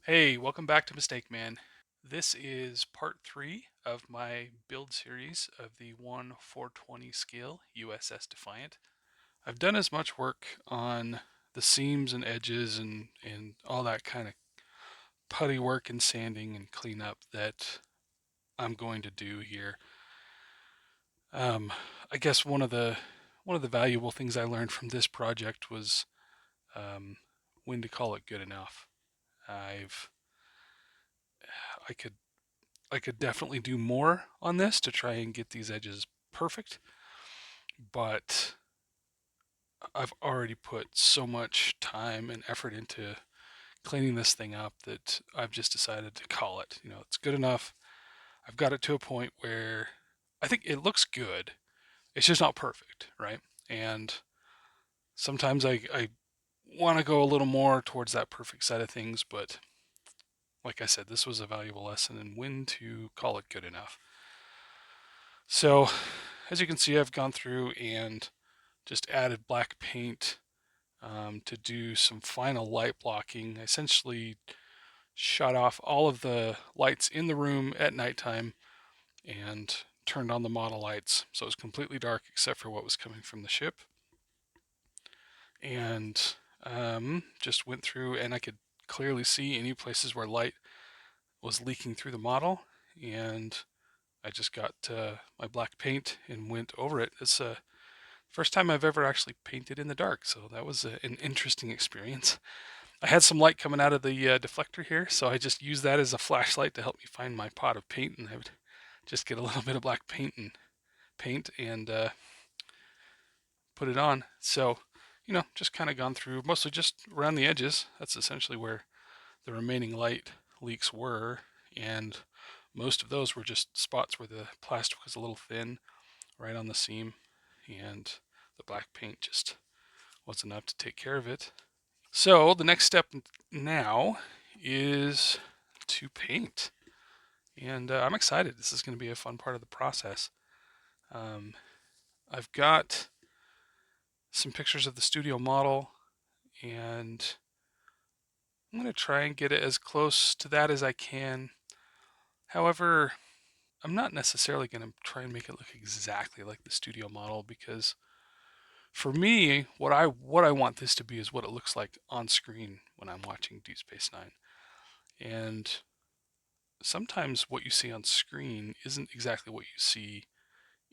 Hey, welcome back to Mistake Man. This is part 3 of my build series of the 1/420 scale USS Defiant. I've done as much work on the seams and edges and all that kind of putty work and sanding and cleanup that I'm going to do here. Um, I guess one of the valuable things I learned from this project was um, when to call it good enough. I've I could I could definitely do more on this to try and get these edges perfect, but I've already put so much time and effort into cleaning this thing up that I've just decided to call it. It's good enough. I've got it to a point where I think it looks good. It's just not perfect, right? And sometimes I want to go a little more towards that perfect side of things, but like I said, this was a valuable lesson in when to call it good enough. So, as you can see, I've gone through and just added black paint to do some final light blocking. I essentially shut off all of the lights in the room at nighttime and turned on the model lights so it was completely dark except for what was coming from the ship. And just went through and I could clearly see any places where light was leaking through the model. And I just got my black paint and went over it. It's the first time I've ever actually painted in the dark, so that was an interesting experience. I had some light coming out of the deflector here, so I just used that as a flashlight to help me find my pot of paint, and I would just get a little bit of black paint and put it on. So, just kind of gone through mostly just around the edges. That's essentially where the remaining light leaks were, and most of those were just spots where the plastic was a little thin right on the seam, and the black paint just was enough to take care of it. So the next step now is to paint, and I'm excited. This is going to be a fun part of the process. Um, I've got some pictures of the studio model, and I'm going to try and get it as close to that as I can. However, I'm not necessarily going to try and make it look exactly like the studio model because for me, what I want this to be is what it looks like on screen when I'm watching Deep Space Nine. And sometimes what you see on screen isn't exactly what you see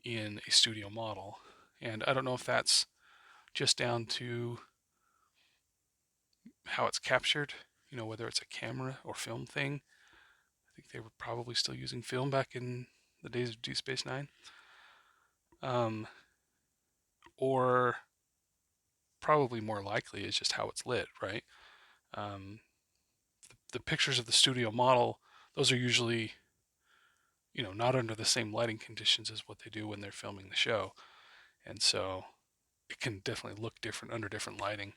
in a studio model. And I don't know if that's just down to how it's captured, whether it's a camera or film thing. I think they were probably still using film back in the days of Deep Space Nine. Um, or probably more likely is just how it's lit, right? Um, the pictures of the studio model, those are usually, not under the same lighting conditions as what they do when they're filming the show. And so it can definitely look different under different lighting.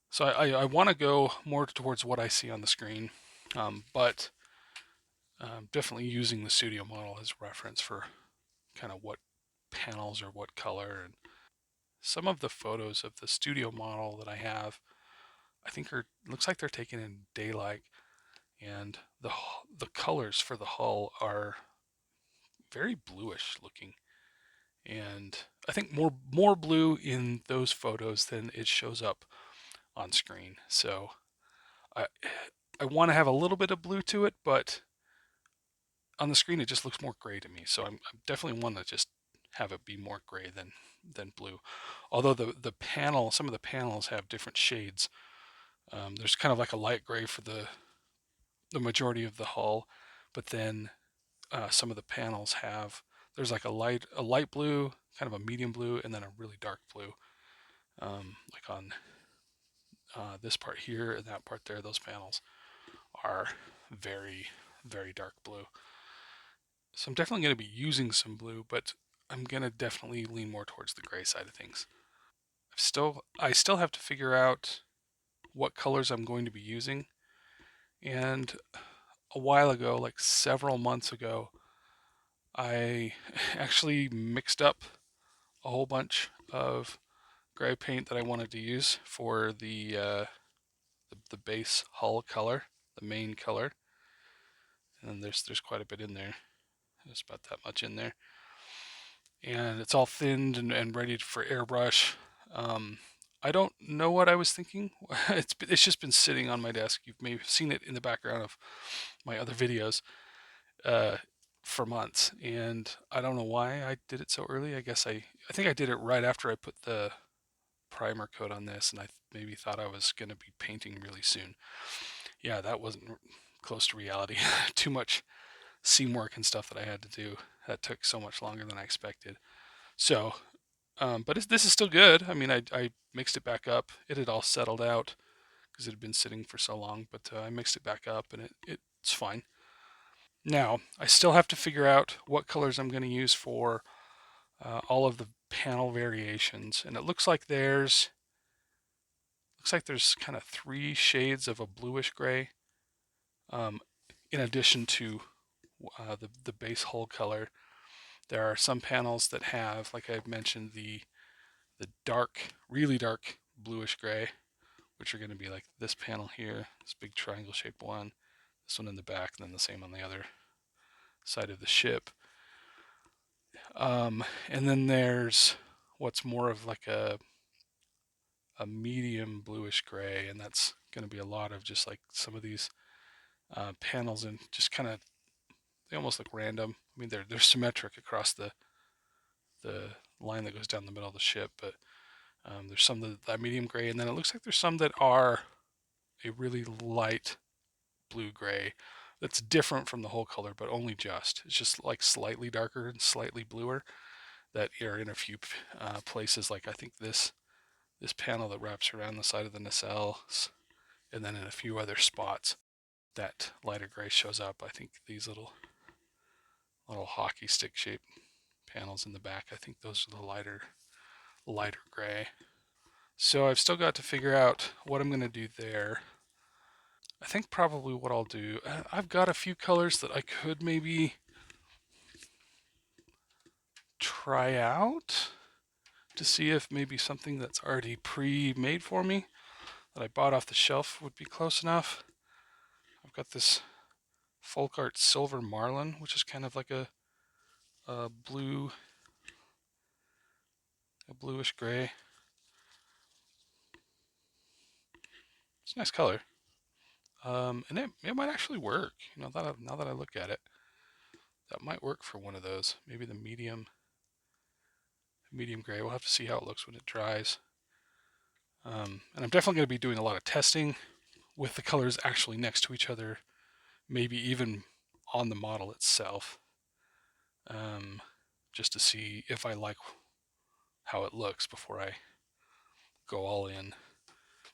So I want to go more towards what I see on the screen, but definitely using the studio model as reference for kind of what panels or what color. And some of the photos of the studio model that I have, I think are looks like they're taken in daylight, and the colors for the hull are very bluish looking, and I think more blue in those photos than it shows up on screen. So I I want to have a little bit of blue to it, but on the screen it just looks more gray to me. So I'm definitely one to just have it be more gray than blue. Although some of the panels have different shades. There's kind of like a light gray for the majority of the hull, but then some of the panels have there's like a light blue, kind of a medium blue, and then a really dark blue. Like on this part here and that part there, those panels are very very dark blue. So I'm definitely going to be using some blue, but I'm going to definitely lean more towards the gray side of things. I still have to figure out what colors I'm going to be using. And a while ago, like several months ago, I actually mixed up a whole bunch of gray paint that I wanted to use for the base hull color. the main color, and then there's quite a bit in there. There's about that much in there, and it's all thinned and ready for airbrush. Um, I don't know what I was thinking. It's just been sitting on my desk. You've maybe seen it in the background of my other videos uh, for months, and I don't know why I did it so early. I think I did it right after I put the primer coat on this, and I maybe thought I was going to be painting really soon. Yeah, that wasn't close to reality. Too much seam work and stuff that I had to do. That took so much longer than I expected. So, but this is still good. I mean, I mixed it back up. It had all settled out because it had been sitting for so long, but I mixed it back up and it's fine. Now, I still have to figure out what colors I'm going to use for all of the panel variations. And it looks like there's kind of three shades of a bluish gray, um, in addition to the base hull color. There are some panels that have, like I've mentioned, the dark, really dark bluish gray, which are going to be like this panel here, this big triangle shaped one, this one in the back, and then the same on the other side of the ship. And then there's what's more of like a medium bluish gray, and that's going to be a lot of just like some of these panels, and just kind of, they almost look random. I mean, they're symmetric across the line that goes down the middle of the ship, but there's some that medium gray, and then it looks like there's some that are a really light blue gray that's different from the whole color, but only just. It's just like slightly darker and slightly bluer that are in a few places. Like I think this panel that wraps around the side of the nacelles, and then in a few other spots that lighter gray shows up. I think these little hockey stick shaped panels in the back, I think those are the lighter gray. So I've still got to figure out what I'm going to do there. I think probably what I'll do, I've got a few colors that I could maybe try out to see if maybe something that's already pre-made for me that I bought off the shelf would be close enough. I've got this Folk Art Silver Marlin, which is kind of like a bluish gray. It's a nice color. And it might actually work. You know, now that I look at it, that might work for one of those. Maybe the medium gray. We'll have to see how it looks when it dries. And I'm definitely going to be doing a lot of testing with the colors actually next to each other, maybe even on the model itself, just to see if I like how it looks before I go all in.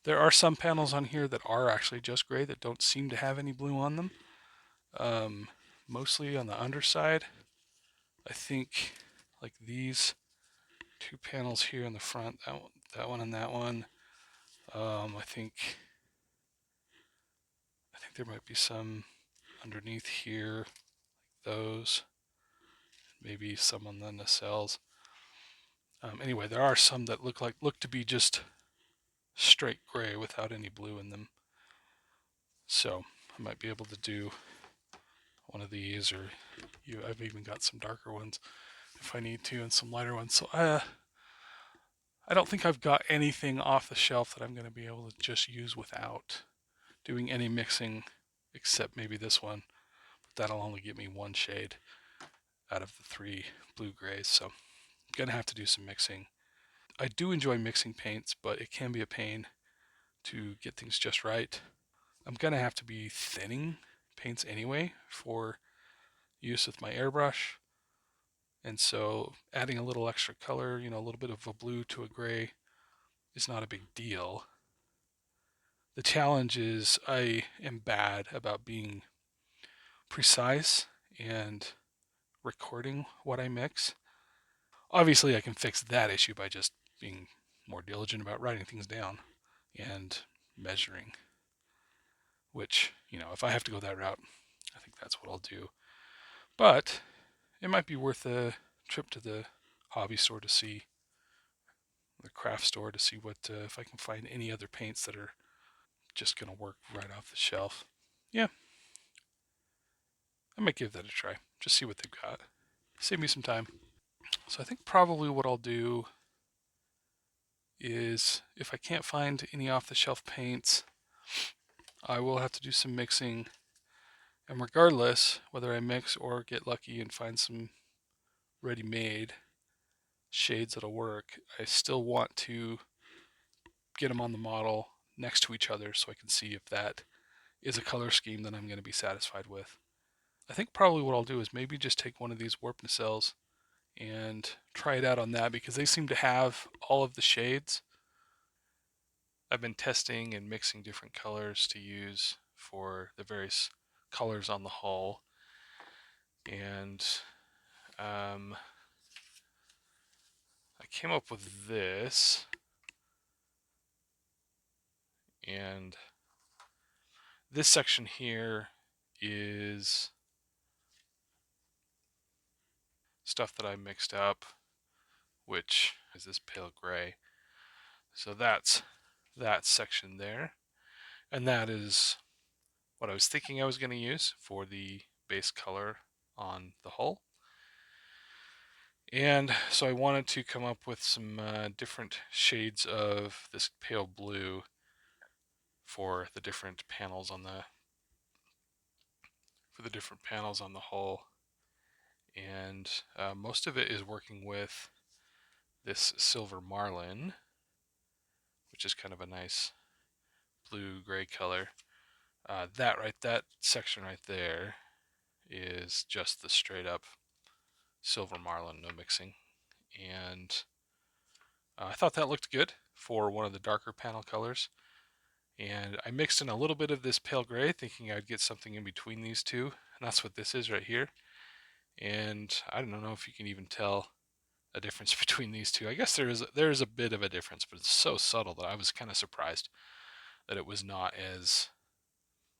There are some panels on here that are actually just gray that don't seem to have any blue on them. Mostly on the underside. I think like these two panels here in the front, that one and that one. I think there might be some underneath here, those, maybe some on the nacelles. Anyway, there are some that look to be just straight gray without any blue in them. So I might be able to do one of these, or I've even got some darker ones if I need to, and some lighter ones. So I don't think I've got anything off the shelf that I'm going to be able to just use without doing any mixing, except maybe this one. But that'll only give me one shade out of the three blue grays, so I'm going to have to do some mixing. I do enjoy mixing paints, but it can be a pain to get things just right. I'm going to have to be thinning paints anyway for use with my airbrush. And so adding a little extra color, a little bit of a blue to a gray is not a big deal. The challenge is I am bad about being precise and recording what I mix. Obviously, I can fix that issue by just being more diligent about writing things down and measuring, which, if I have to go that route, I think that's what I'll do. But it might be worth a trip to the hobby store to see, the craft store to see what if I can find any other paints that are just going to work right off the shelf. Yeah, I might give that a try. Just see what they've got. Save me some time. So I think probably what I'll do is if I can't find any off the shelf paints, I will have to do some mixing. And regardless, whether I mix or get lucky and find some ready made shades that'll work, I still want to get them on the model next to each other so I can see if that is a color scheme that I'm going to be satisfied with. I think probably what I'll do is maybe just take one of these warp nacelles and try it out on that because they seem to have all of the shades. I've been testing and mixing different colors to use for the various colors on the hull, and I came up with this, and this section here is stuff that I mixed up, which is this pale gray. So that's that section there, and that is what I was thinking I was going to use for the base color on the hull. And so I wanted to come up with some different shades of this pale blue for the different panels on the hull, and most of it is working with this silver marlin, which is kind of a nice blue gray color. That section right there is just the straight up silver marlin, no mixing, and I thought that looked good for one of the darker panel colors. And I mixed in a little bit of this pale gray, thinking I'd get something in between these two, and that's what this is right here. And I don't know if you can even tell a difference between these two. I guess there is a bit of a difference, but it's so subtle that I was kind of surprised that it was not as,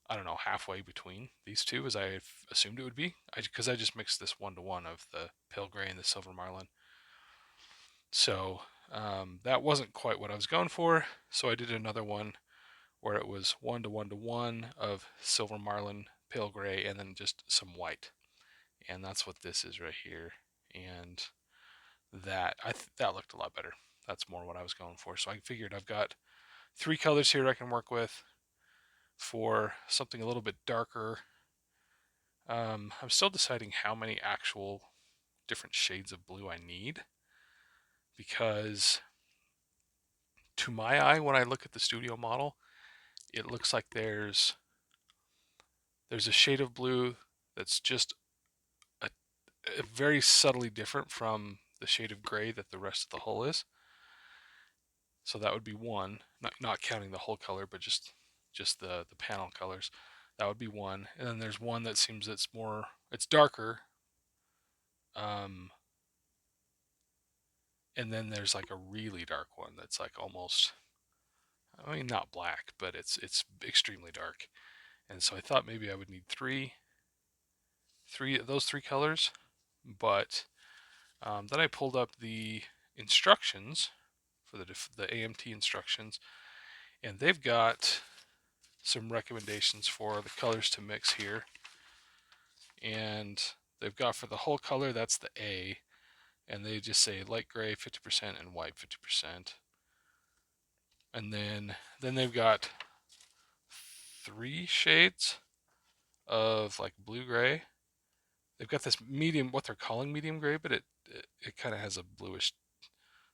I don't know, halfway between these two as I assumed it would be. Because I just mixed this 1-to-1 of the pale gray and the silver marlin. So that wasn't quite what I was going for. So I did another one where it was 1-to-1-to-1 of silver marlin, pale gray, and then just some white. And that's what this is right here. And that looked a lot better. That's more what I was going for. So I figured I've got 3 colors here I can work with for something a little bit darker. I'm still deciding how many actual different shades of blue I need, because to my eye, when I look at the studio model, it looks like there's a shade of blue that's just a, a very subtly different from the shade of gray that the rest of the hull is. So that would be one, not counting the hull color, but just the panel colors. That would be one. And then there's one that seems it's darker. Um, and then there's like a really dark one that's like almost, I mean, not black, but it's extremely dark. And so I thought maybe I would need those 3 colors, but then I pulled up the instructions for the AMT instructions, and they've got some recommendations for the colors to mix here. And they've got for the whole color, that's the A, and they just say light gray 50% and white 50%. And then they've got 3 shades of like blue gray. They've got this medium, what they're calling medium gray, but it kind of has a bluish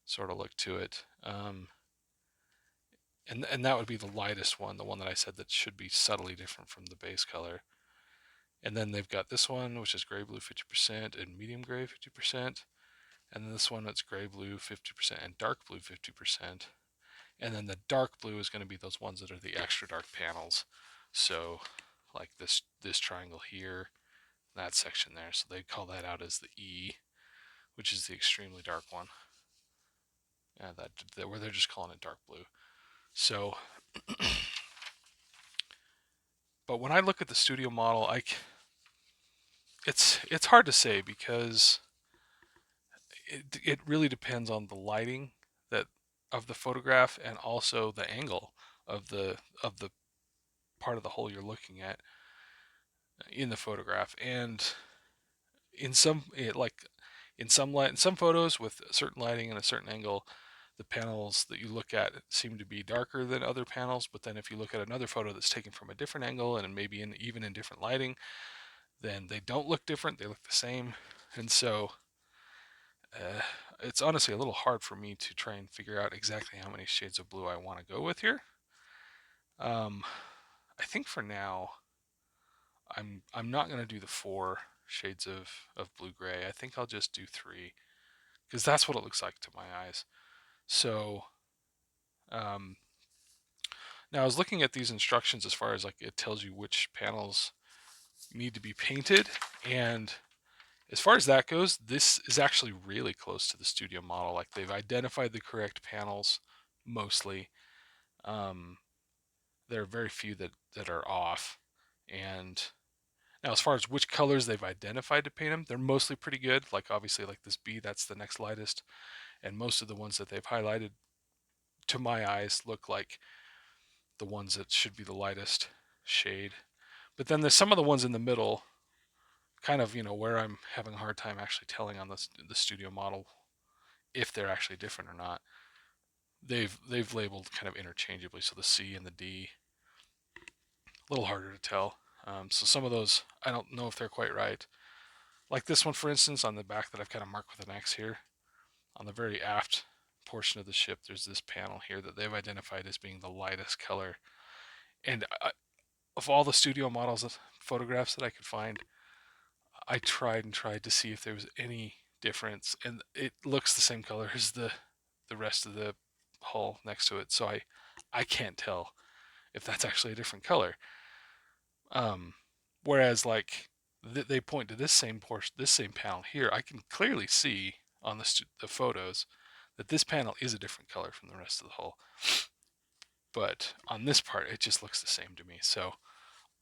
sort of look to it. And that would be the lightest one, the one that I said that should be subtly different from the base color. And then they've got this one, which is gray blue 50% and medium gray 50%. And then this one that's gray blue 50% and dark blue 50%. And then the dark blue is going to be those ones that are the extra dark panels. So like this triangle here, that section there. So they call that out as the E, which is the extremely dark one. Where they're just calling it dark blue. So, but when I look at the studio model, it's hard to say because it really depends on the lighting that of the photograph and also the angle of the part of the hull you're looking at. in the photograph. And in some like in some light, in some photos with a certain lighting and a certain angle, the panels that you look at seem to be darker than other panels. But then if you look at another photo that's taken from a different angle and maybe even in different lighting, then they don't look different. They look the same. And so uh, it's honestly a little hard for me to try and figure out exactly how many shades of blue I want to go with here. Um, I think for now, I'm not going to do the 4 shades of blue gray. I think I'll just do 3 because that's what it looks like to my eyes. So um, now I was looking at these instructions as far as like it tells you which panels need to be painted, and as far as that goes, this is actually really close to the studio model. Like they've identified the correct panels mostly. Um, there are very few that are off, and now, as far as which colors they've identified to paint them, they're mostly pretty good. Like obviously, like this B, that's the next lightest, and most of the ones that they've highlighted, to my eyes, look like the ones that should be the lightest shade. But then there's some of the ones in the middle, kind of where I'm having a hard time actually telling on the studio model if they're actually different or not. They've labeled kind of interchangeably, so the C and the D, a little harder to tell. So some of those I don't know if they're quite right. Like this one, for instance, on the back that I've kind of marked with an X here, on the very aft portion of the ship, there's this panel here that they've identified as being the lightest color. And of all the studio models of photographs that I could find, I tried and tried to see if there was any difference, and it looks the same color as the rest of the hull next to it. So I can't tell if that's actually a different color. Um, Whereas like they point to this same portion, this same panel here, I can clearly see on the photos that this panel is a different color from the rest of the hull. But on this part, it just looks the same to me. So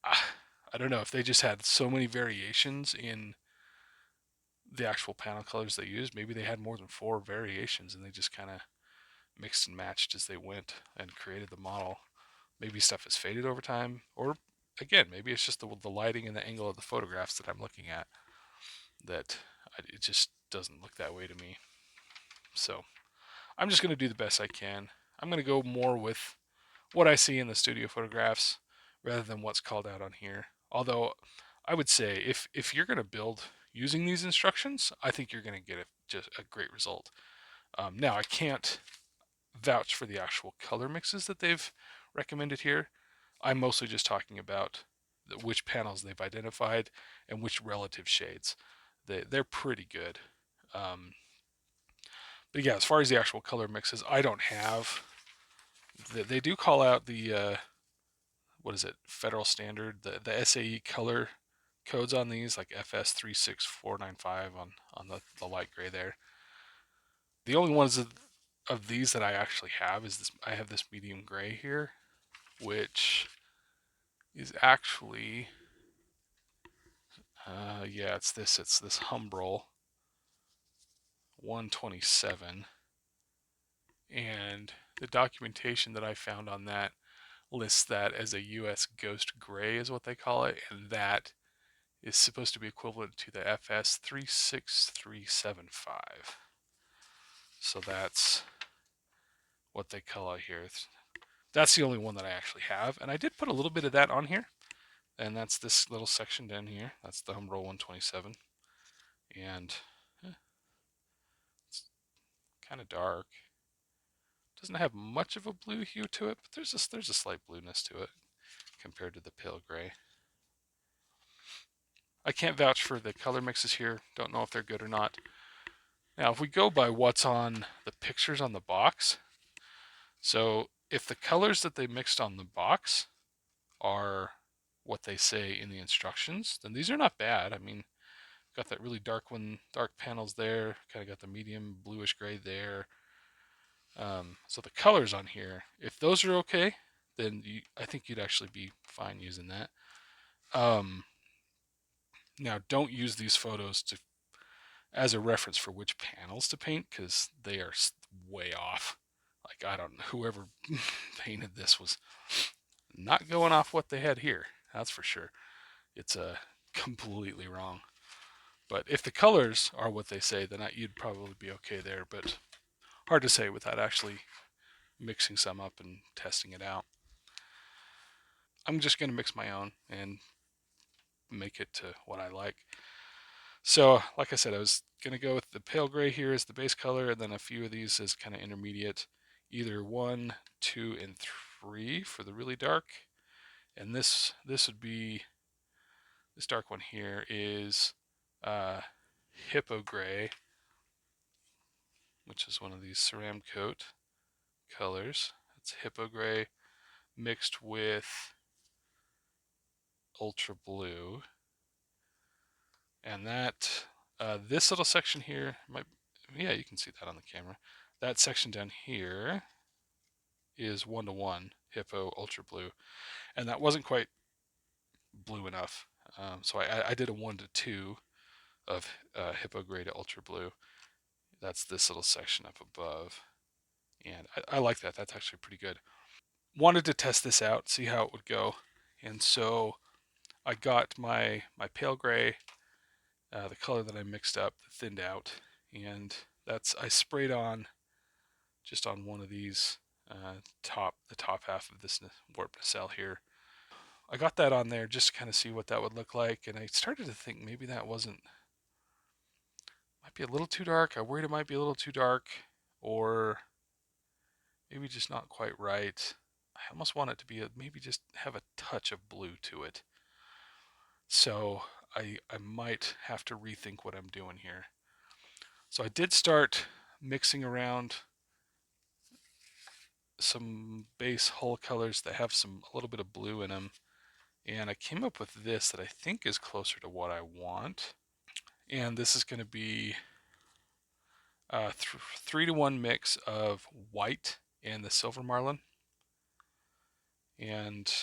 I don't know if they just had so many variations in the actual panel colors they used. Maybe they had more than 4 variations and they just kind of mixed and matched as they went and created the model. Maybe stuff has faded over time, or again, maybe it's just the lighting and the angle of the photographs that I'm looking at that it just doesn't look that way to me. So I'm just going to do the best I can. I'm going to go more with what I see in the studio photographs rather than what's called out on here. Although I would say if you're going to build using these instructions, I think you're going to get just a great result. Now I can't vouch for the actual color mixes that they've recommended here. I'm mostly just talking about which panels they've identified and which relative shades. They're pretty good. Um, but yeah, as far as the actual color mixes, I don't have. They do call out the what is it, federal standard, the SAE color codes on these, like FS36495 on the light gray there. The only ones of these that I actually have is this. I have this medium gray here, which is actually yeah, it's this Humbrol 127, and the documentation that I found on that lists that as a US Ghost Gray is what they call it, and that is supposed to be equivalent to the FS 36375. So that's what they call out here. That's the only one that I actually have, and I did put a little bit of that on here, and that's this little section down here. That's the Humbrol 127, and it's kind of dark. Doesn't have much of a blue hue to it, but there's a slight blueness to it compared to the pale gray. I can't vouch for the color mixes here. Don't know if they're good or not. Now, if we go by what's on the pictures on the box, so if the colors that they mixed on the box are what they say in the instructions, then these are not bad. I mean, got that really dark one, dark panels there. Kind of got the medium bluish gray there. So the colors on here, if those are okay, then I think you'd actually be fine using that. Now, don't use these photos as a reference for which panels to paint because they are way off. Like I don't know, whoever painted this was not going off what they had here. That's for sure. it's completely wrong. But if the colors are what they say, then you'd probably be okay there. But hard to say without actually mixing some up and testing it out. I'm just going to mix my own and make it to what I like. So, like I said, I was going to go with the pale gray here as the base color, and then a few of these as kind of intermediate, either 1, 2, and 3 for the really dark. And this would be, this dark one here is uh, Hippo Gray, which is one of these Ceram Coat colors. It's Hippo Gray mixed with Ultra Blue. And that, this little section here, yeah, you can see that on the camera. That section down here is 1-to-1 Hippo Ultra Blue. And that wasn't quite blue enough. So I did a 1-to-2 of Hippo Gray to Ultra Blue. That's this little section up above. And I like that. That's actually pretty good. Wanted to test this out, see how it would go. And so I got my pale gray, the color that I mixed up, thinned out, and I sprayed on just on one of these the top half of this warp nacelle here. I got that on there just to kind of see what that would look like, and I started to think maybe that might be a little too dark. I worried it might be a little too dark, or maybe just not quite right. I almost want it to be maybe just have a touch of blue to it. So I might have to rethink what I'm doing here. So I did start mixing around some base hull colors that have a little bit of blue in them, and I came up with this that I think is closer to what I want. And this is going to be a 3-to-1 mix of white and the silver marlin. And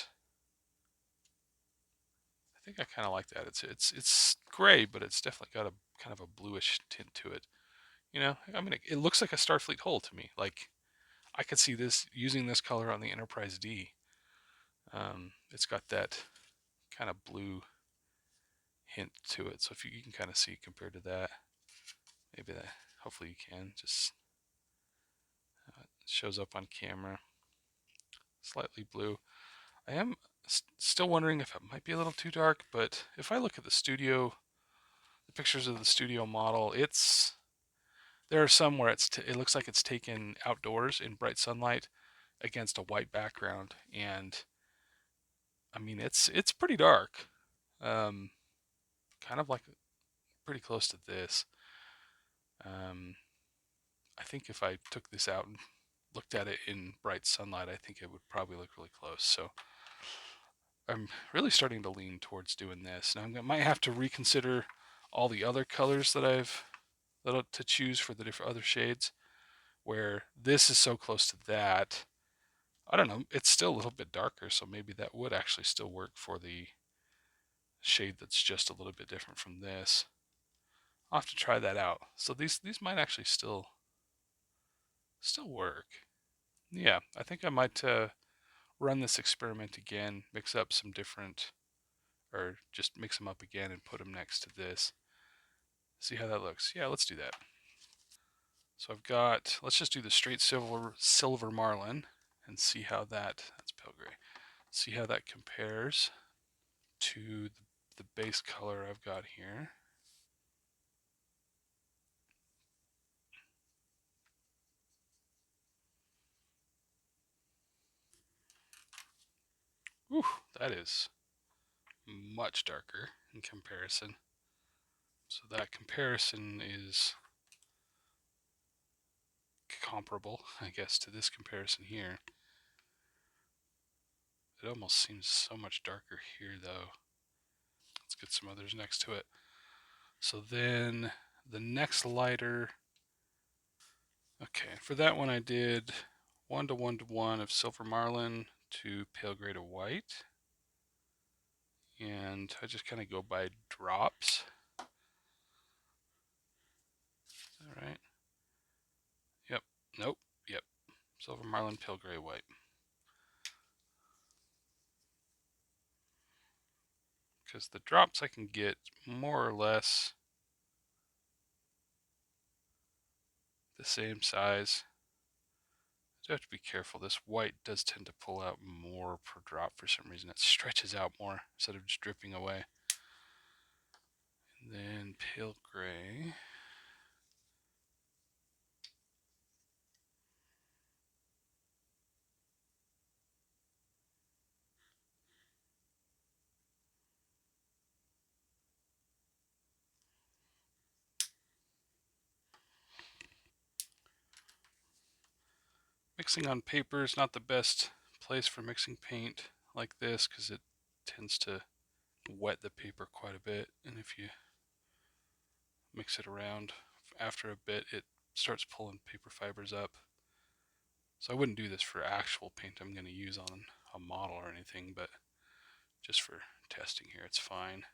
I think I kind of like that. It's gray, but it's definitely got a kind of a bluish tint to it. You know, I mean, it looks like a Starfleet hull to me. Like I could see this using this color on the Enterprise D. It's got that kind of blue hint to it. So if you can kind of see compared to that, maybe that, hopefully you can, just shows up on camera. Slightly blue. I am still wondering if it might be a little too dark, but if I look at the pictures of the studio model, there are some where it looks like it's taken outdoors in bright sunlight against a white background, and I mean it's pretty dark, um, kind of like pretty close to this. Um, I think if I took this out and looked at it in bright sunlight, I think it would probably look really close. So I'm really starting to lean towards doing this. Now I might have to reconsider all the other colors to choose for the different other shades. Where this is so close to that, I don't know. It's still a little bit darker, so maybe that would actually still work for the shade that's just a little bit different from this. I'll have to try that out. So these might actually still work. Yeah, I think I might run this experiment again, mix up some different, or just mix them up again and put them next to this. See how that looks. Yeah, let's do that. So let's just do the straight silver marlin and see how that's pale gray. See how that compares to the base color I've got here. Whew, that is much darker in comparison. So that comparison is comparable, I guess, to this comparison here. It almost seems so much darker here, though. Let's get some others next to it. So then the next lighter. Okay, for that one I did 1-to-1-to-1 of silver marlin to pale gray to white. And I just kind of go by drops. All right. Yep. Nope. Yep. Silver marlin, pale gray, white. because the drops I can get more or less the same size. I have to be careful. This white does tend to pull out more per drop for some reason. It stretches out more instead of just dripping away. And then pale gray. Mixing on paper is not the best place for mixing paint like this because it tends to wet the paper quite a bit, and if you mix it around after a bit, it starts pulling paper fibers up. So I wouldn't do this for actual paint I'm going to use on a model or anything, but just for testing here, it's fine.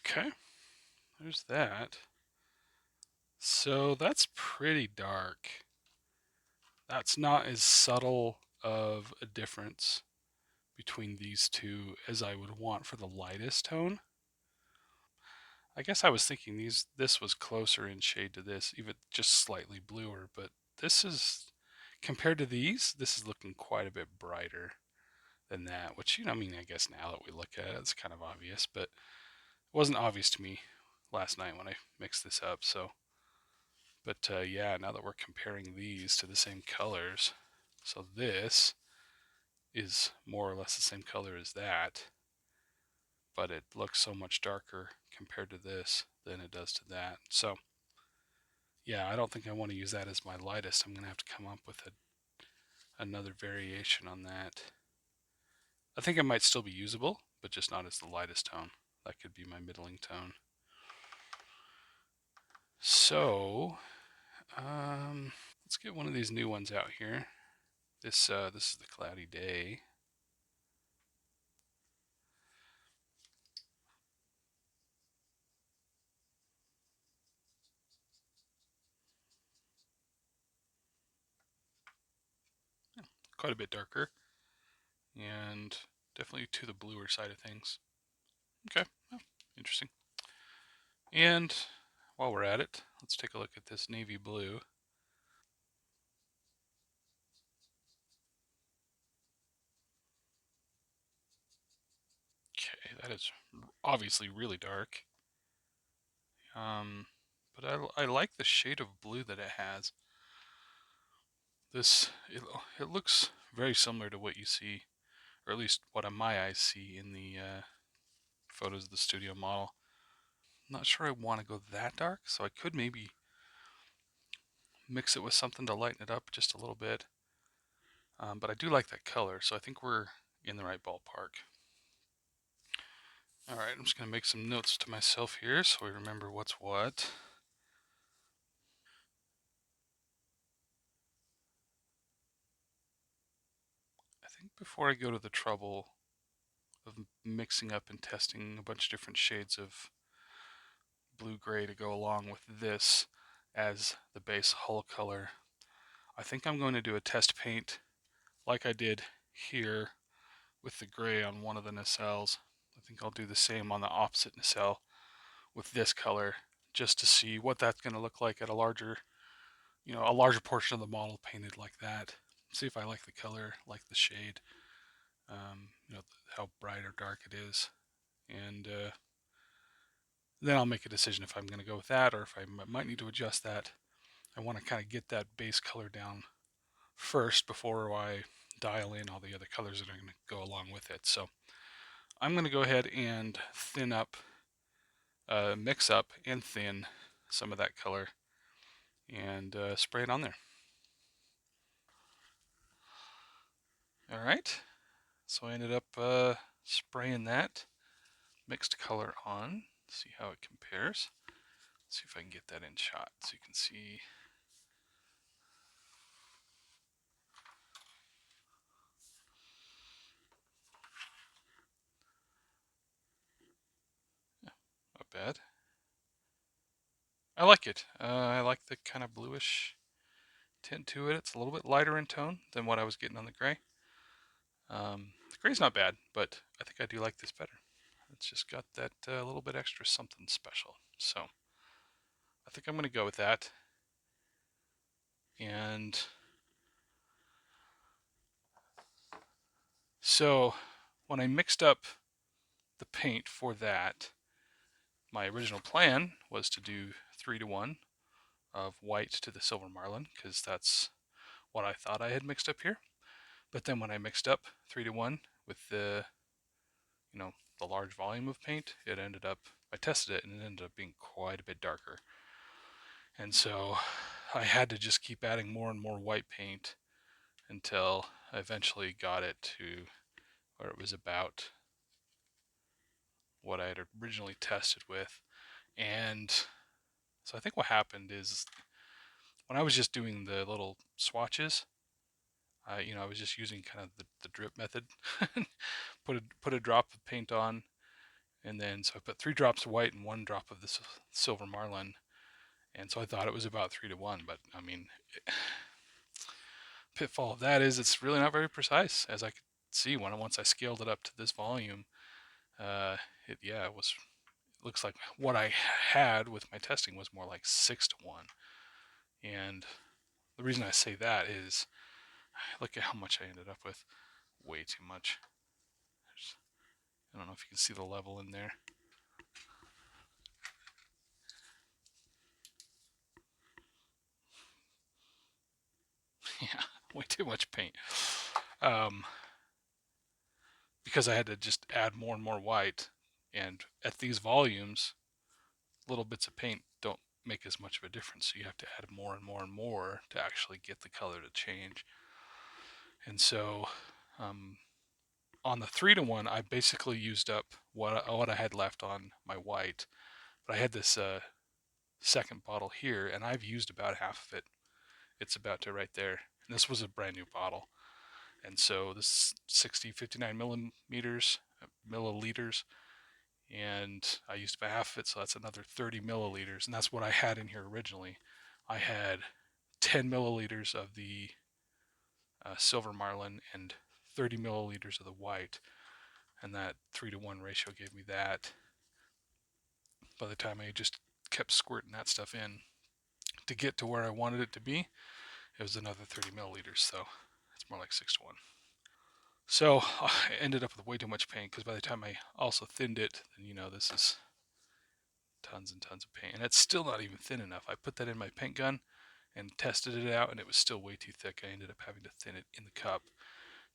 Okay, there's that. So that's pretty dark. That's not as subtle of a difference between these two as I would want for the lightest tone. I guess I was thinking this was closer in shade to this, even just slightly bluer, but this is, compared to these, this is looking quite a bit brighter than that, which, I mean, I guess now that we look at it, it's kind of obvious, but it wasn't obvious to me last night when I mixed this up, so. But yeah, now that we're comparing these to the same colors, so this is more or less the same color as that, but it looks so much darker compared to this than it does to that. So yeah, I don't think I want to use that as my lightest. I'm going to have to come up with another variation on that. I think it might still be usable, but just not as the lightest tone. That could be my middling tone. So let's get one of these new ones out here. This is the Cloudy Day. Quite a bit darker, and definitely to the bluer side of things. Okay, oh, interesting. And while we're at it, let's take a look at this navy blue. Okay, that is obviously really dark. But I like the shade of blue that it has. It looks very similar to what you see, or at least what my eyes see in the photos of the studio model. I'm not sure I want to go that dark, so I could maybe mix it with something to lighten it up just a little bit. But I do like that color, so I think we're in the right ballpark. All right, I'm just going to make some notes to myself here so we remember what's what. I think before I go to the trouble of mixing up and testing a bunch of different shades of blue-gray to go along with this as the base hull color, I think I'm going to do a test paint like I did here with the gray on one of the nacelles. I think I'll do the same on the opposite nacelle with this color just to see what that's going to look like at a larger portion of the model painted like that. See if I like the color, like the shade, how bright or dark it is. And then I'll make a decision if I'm going to go with that or if I might need to adjust that. I want to kind of get that base color down first before I dial in all the other colors that are going to go along with it. So I'm going to go ahead and thin up, mix up and thin some of that color and spray it on there. All right, so I ended up spraying that mixed color on. See how it compares. See if I can get that in shot so you can see. Yeah, not bad. I like it. I like the kind of bluish tint to it. It's a little bit lighter in tone than what I was getting on the gray. The gray's not bad, but I think I do like this better. It's just got that little bit extra something special. So I think I'm going to go with that. And so when I mixed up the paint for that, my original plan was to do 3-to-1 of white to the silver marlin, because that's what I thought I had mixed up here. But then when I mixed up 3-to-1 with the, the large volume of paint, it ended up, I tested it and it ended up being quite a bit darker. And so I had to just keep adding more and more white paint until I eventually got it to where it was about what I had originally tested with. And so I think what happened is when I was just doing the little swatches, I was just using kind of the drip method. put a drop of paint on, and then so I put 3 drops of white and 1 drop of this silver marlin, and so I thought it was about 3-to-1. But I mean, pitfall of that is it's really not very precise, as I could see once I scaled it up to this volume. It was. It looks like what I had with my testing was more like 6-to-1, and the reason I say that is look at how much I ended up with. Way too much. I don't know if you can see the level in there. Yeah, way too much paint. Because I had to just add more and more white, and at these volumes, little bits of paint don't make as much of a difference. So you have to add more and more and more to actually get the color to change. And so, on the 3-to-1, I basically used up what I had left on my white. But I had this second bottle here, and I've used about half of it. It's about to right there. And this was a brand new bottle. And so this 59 milliliters, and I used about half of it, so that's another 30 milliliters, and that's what I had in here originally. I had 10 milliliters of the silver marlin and 30 milliliters of the white, and that 3-to-1 ratio gave me that. By the time I just kept squirting that stuff in to get to where I wanted it to be, it was another 30 milliliters, so it's more like 6-to-1. So I ended up with way too much paint, because by the time I also thinned it, then this is tons and tons of paint, and it's still not even thin enough. I put that in my paint gun and tested it out, and it was still way too thick. I ended up having to thin it in the cup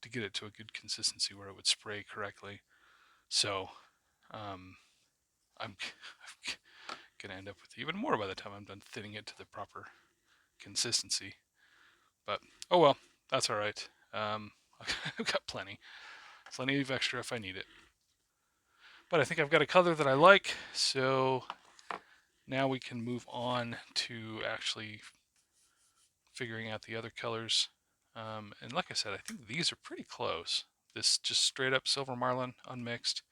to get it to a good consistency where it would spray correctly. So I'm gonna end up with even more by the time I'm done thinning it to the proper consistency. But oh well, that's all right. I've got plenty of extra if I need it. But I think I've got a color that I like, so now we can move on to actually figuring out the other colors. And like I said, I think these are pretty close. This just straight up silver marlin unmixed,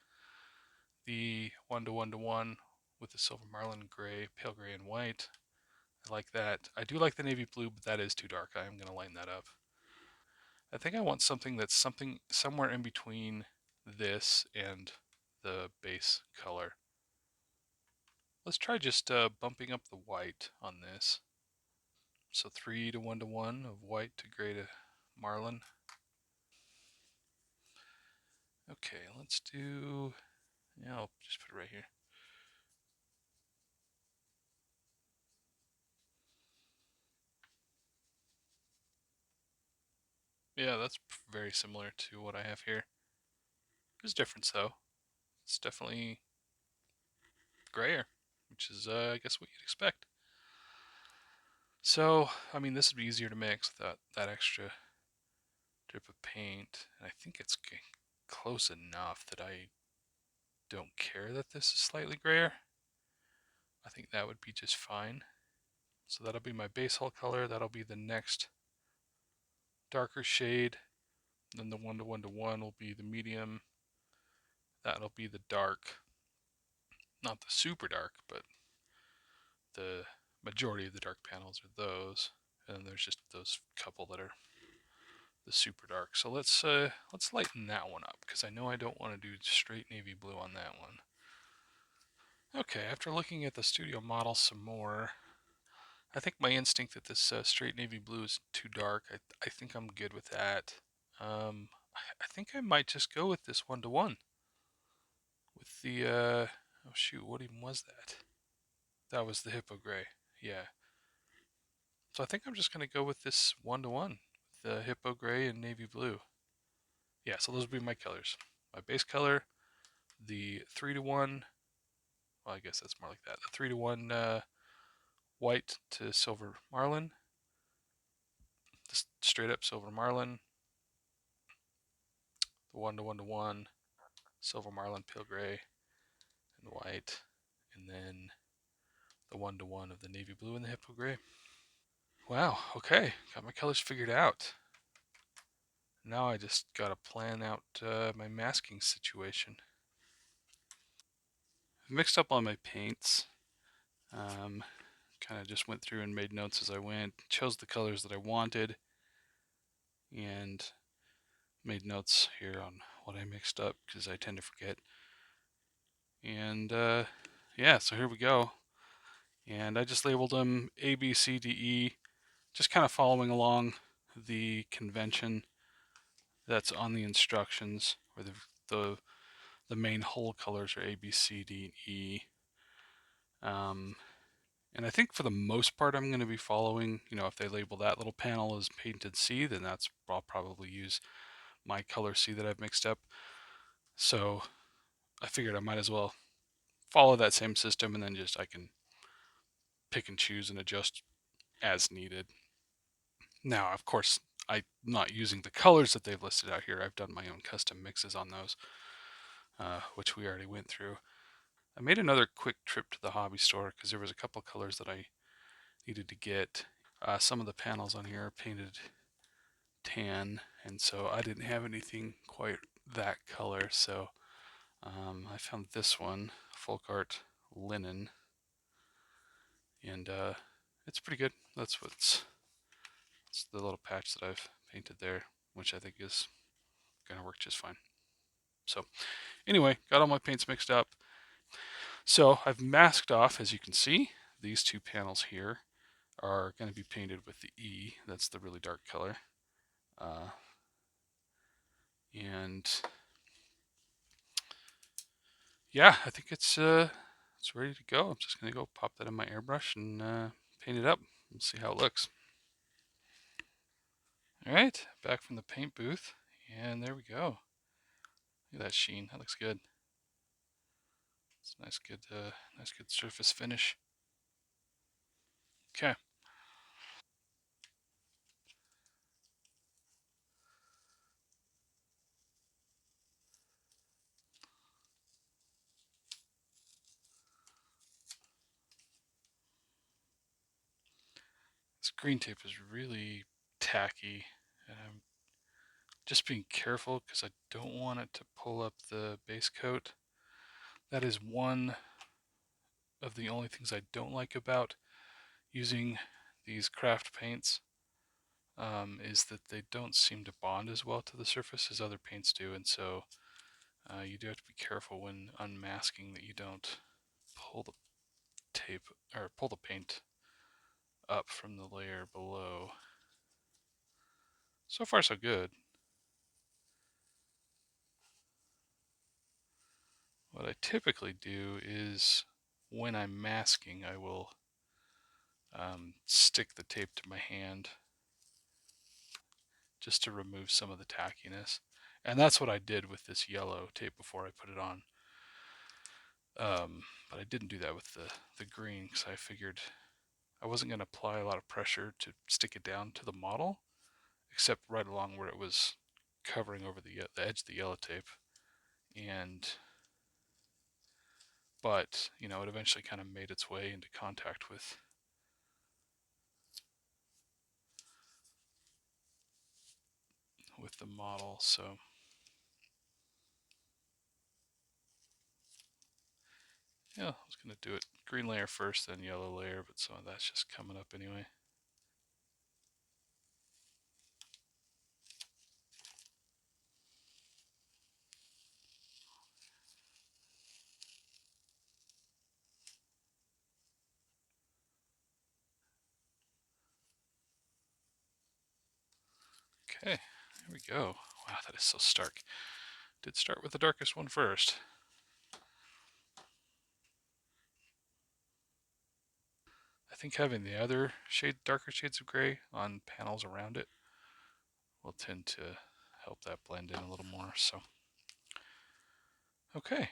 the 1-to-1 with the silver marlin gray, pale gray, and white. I like that. I do like the navy blue, but that is too dark. I am going to lighten that up. I think I want something that's somewhere in between this and the base color. Let's try just bumping up the white on this. So 3-to-1 of white to gray to marlin. Okay, let's do, yeah, I'll just put it right here. Yeah, that's very similar to what I have here. There's a difference though. It's definitely grayer, which is, I guess, what you'd expect. So, I mean, this would be easier to mix without that extra drip of paint. And I think it's close enough that I don't care that this is slightly grayer. I think that would be just fine. So that'll be my base hull color. That'll be the next darker shade. Then the 1-to-1 will be the medium. That'll be the dark. Not the super dark, but the majority of the dark panels are those, and then there's just those couple that are the super dark. So let's lighten that one up, because I know I don't want to do straight navy blue on that one. Okay, after looking at the studio model some more, I think my instinct that this straight navy blue is too dark. I think I'm good with that. I think I might just go with this 1-to-1 with the oh shoot, what even was that? That was the hippo gray. Yeah. So I think I'm just gonna go with this 1-to-1, the hippo gray and navy blue. Yeah, so those would be my colors. My base color, the 3-to-1. Well, I guess that's more like that. The 3-to-1 white to silver marlin, just straight up silver marlin, the 1-to-1 silver marlin pale gray and white, and then the 1-to-1 of the navy blue and the hippo gray. Wow, okay, got my colors figured out. Now I just gotta plan out my masking situation. I've mixed up all my paints. Kind of just went through and made notes as I went, chose the colors that I wanted, and made notes here on what I mixed up because I tend to forget. And yeah, so here we go. And I just labeled them A, B, C, D, E, just kind of following along the convention that's on the instructions, where the main hull colors are A, B, C, D, and E. And I think for the most part, I'm going to be following, if they label that little panel as painted C, then I'll probably use my color C that I've mixed up. So I figured I might as well follow that same system, and then I can pick and choose and adjust as needed. Now, of course, I'm not using the colors that they've listed out here. I've done my own custom mixes on those, which we already went through. I made another quick trip to the hobby store because there was a couple colors that I needed to get. Some of the panels on here are painted tan, and so I didn't have anything quite that color. So I found this one, Folk Art Linen, and it's pretty good. It's the little patch that I've painted there, which I think is going to work just fine. So anyway, got all my paints mixed up. So I've masked off, as you can see, these two panels here are going to be painted with the E. That's the really dark color. And yeah, I think it's ready to go. I'm just going to go pop that in my airbrush and paint it up. We'll see how it looks. All right, back from the paint booth, and there we go. Look at that sheen. That looks good. It's a nice, good surface finish. Okay. This green tape is really tacky, and I'm just being careful because I don't want it to pull up the base coat. That is one of the only things I don't like about using these craft paints, is that they don't seem to bond as well to the surface as other paints do, and so you do have to be careful when unmasking that you don't pull the tape or pull the paint up from the layer below. So far so good. What I typically do is when I'm masking, I will stick the tape to my hand just to remove some of the tackiness. And that's what I did with this yellow tape before I put it on. But I didn't do that with the green because I figured I wasn't going to apply a lot of pressure to stick it down to the model, except right along where it was covering over the edge of the yellow tape. But it eventually kind of made its way into contact with the model. So Yeah, I was going to do it green layer first, then yellow layer, but some of that's just coming up anyway. Okay, there we go. Wow, that is so stark. Did start with the darkest one first. I think having the other darker shades of gray on panels around it will tend to help that blend in a little more. So, okay.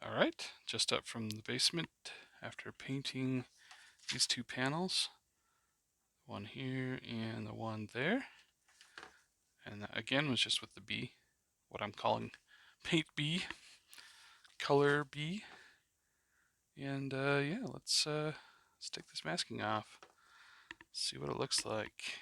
All right, just up from the basement after painting these two panels, one here and the one there. And that again was just with the B, what I'm calling paint B, color B. And yeah, let's take this masking off, see what it looks like.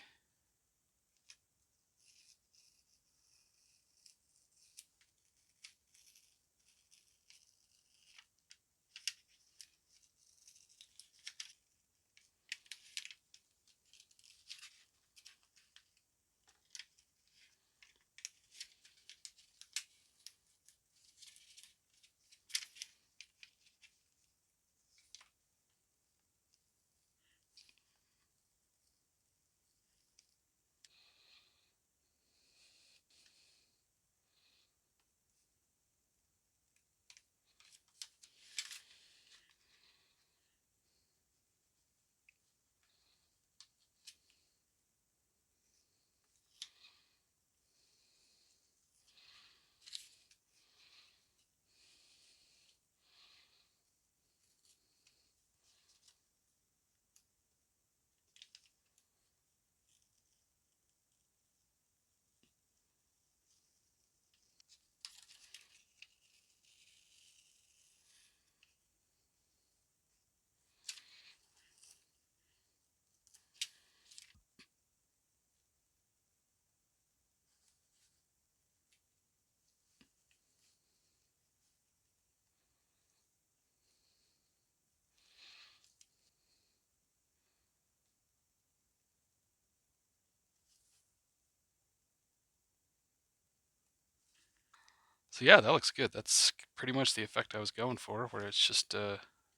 So yeah, that looks good. That's pretty much the effect I was going for, where it's just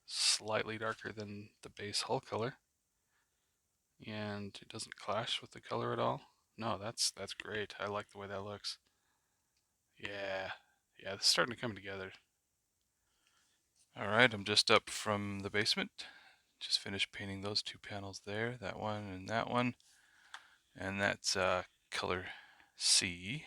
slightly darker than the base hull color, and it doesn't clash with the color at all. No, that's great. I like the way that looks. Yeah, yeah, it's starting to come together. All right, I'm just up from the basement. Just finished painting those two panels there, that one and that one, and that's color C.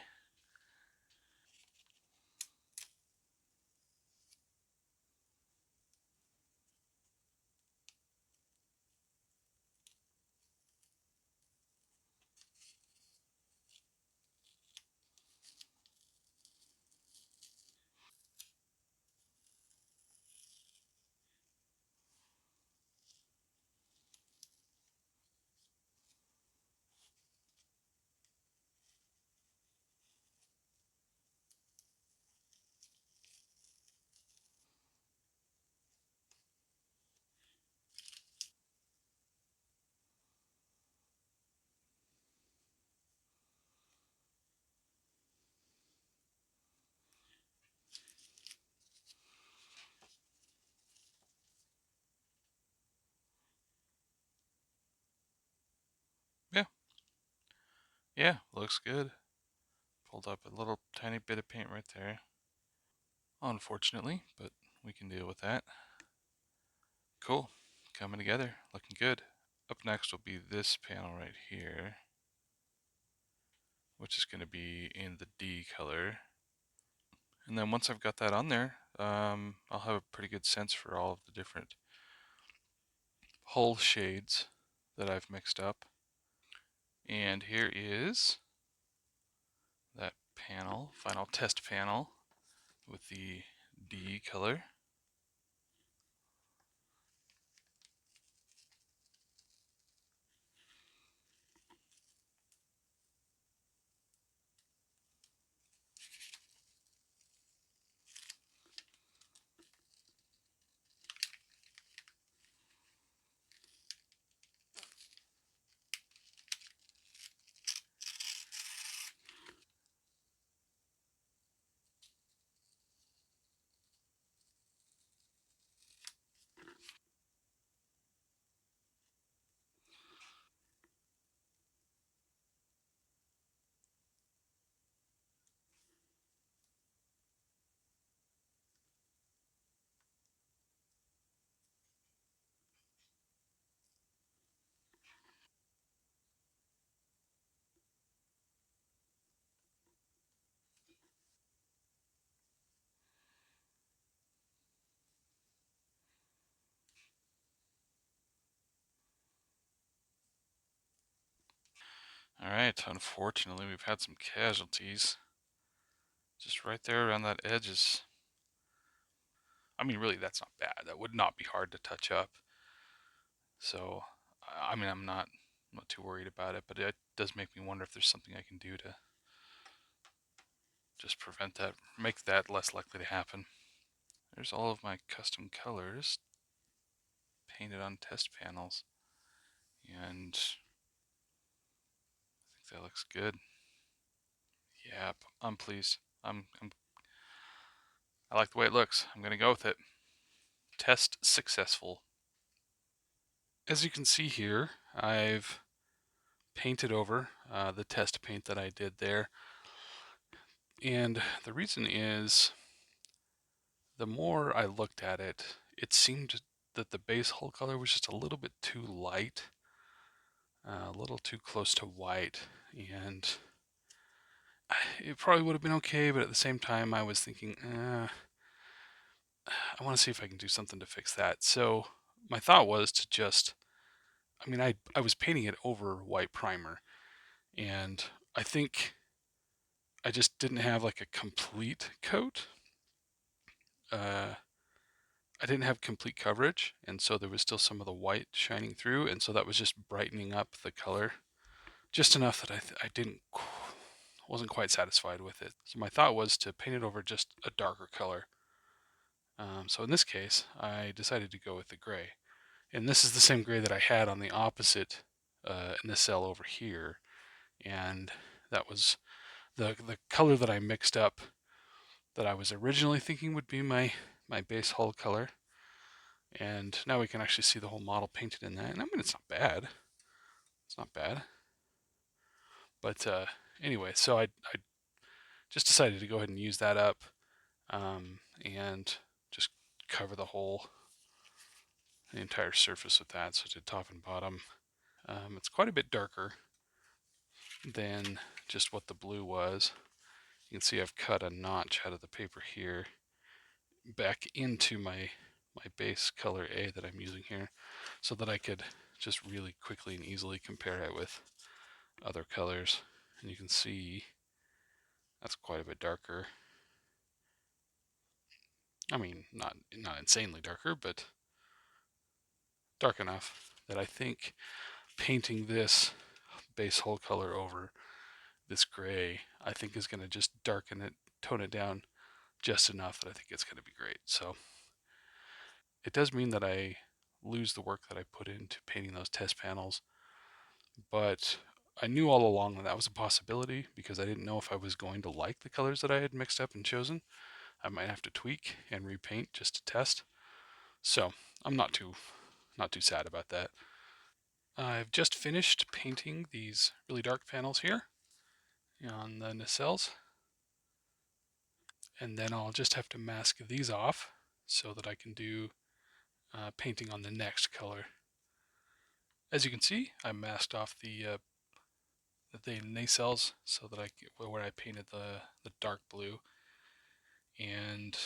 Yeah, yeah, looks good. Pulled up a little tiny bit of paint right there. Unfortunately, but we can deal with that. Cool. Coming together. Looking good. Up next will be this panel right here, which is going to be in the D color. And then once I've got that on there, I'll have a pretty good sense for all of the different hull shades that I've mixed up. And here is that panel, final test panel with the D color. Alright, unfortunately we've had some casualties. Just right there around that edge is... I mean, really, that's not bad. That would not be hard to touch up. So, I mean, I'm not too worried about it, but it does make me wonder if there's something I can do to just prevent that, make that less likely to happen. There's all of my custom colors painted on test panels, and I think that looks good. Yep, I'm pleased. I like the way it looks. I'm gonna go with it. Test successful. As you can see here, I've painted over the test paint that I did there, and the reason is, the more I looked at it, it seemed that the base hull color was just a little bit too light, a little too close to white, and it probably would have been okay, but at the same time I was thinking, I want to see if I can do something to fix that. So my thought was to just, I mean, I was painting it over white primer, and I think I just didn't have like a complete coat. I didn't have complete coverage, and so there was still some of the white shining through, and so that was just brightening up the color just enough that I wasn't quite satisfied with it. So my thought was to paint it over just a darker color. So in this case, I decided to go with the gray, and this is the same gray that I had on the opposite nacelle over here, and that was the color that I mixed up that I was originally thinking would be my base hull color. And now we can actually see the whole model painted in that. And I mean, it's not bad. It's not bad. But anyway, so I just decided to go ahead and use that up and just cover the entire surface with that. So to top and bottom. It's quite a bit darker than just what the blue was. You can see I've cut a notch out of the paper here back into my base color A that I'm using here, so that I could just really quickly and easily compare it with other colors. And you can see that's quite a bit darker. I mean, not insanely darker, but dark enough that I think painting this base hull color over this gray, I think is going to just darken it, tone it down just enough that I think it's going to be great. So it does mean that I lose the work that I put into painting those test panels, but I knew all along that that was a possibility because I didn't know if I was going to like the colors that I had mixed up and chosen. I might have to tweak and repaint just to test. So I'm not too sad about that. I've just finished painting these really dark panels here on the nacelles, and then I'll just have to mask these off so that I can do painting on the next color. As you can see, I masked off the nacelles so that where I painted the dark blue, and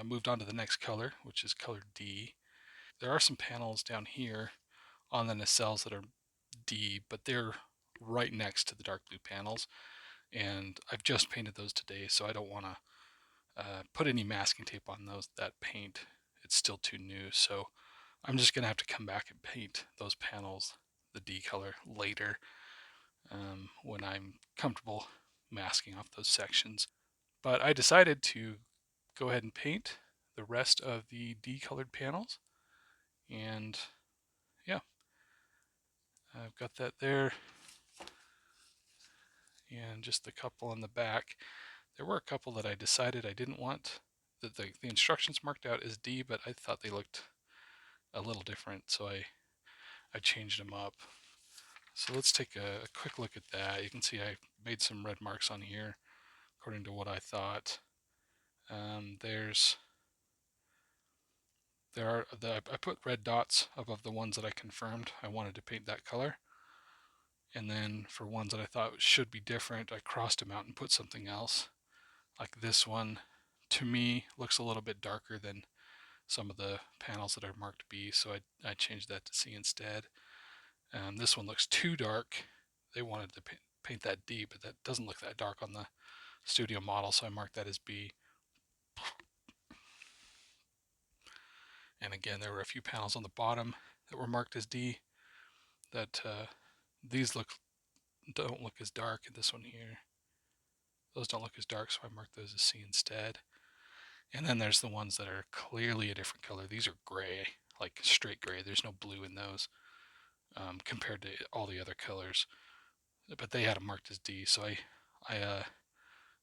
moved on to the next color, which is color D. There are some panels down here on the nacelles that are D, but they're right next to the dark blue panels, and I've just painted those today, so I don't want to put any masking tape on that paint. It's still too new, so I'm just gonna have to come back and paint those panels the D color later when I'm comfortable masking off those sections. But I decided to go ahead and paint the rest of the D colored panels, and yeah, I've got that there, and just a couple on the back. There were a couple that I decided I didn't want. The instructions marked out as D, but I thought they looked a little different, so I changed them up. So let's take a quick look at that. You can see I made some red marks on here according to what I thought. I put red dots above the ones that I confirmed I wanted to paint that color. And then for ones that I thought should be different, I crossed them out and put something else. Like this one, to me, looks a little bit darker than some of the panels that are marked B, so I changed that to C instead. This one looks too dark. they wanted to paint that D, but that doesn't look that dark on the studio model, so I marked that as B. And again, there were a few panels on the bottom that were marked as D that these don't look as dark. And this one here, those don't look as dark, so I marked those as C instead. And then there's the ones that are clearly a different color. These are gray, like straight gray. There's no blue in those compared to all the other colors. But they had them marked as D, so I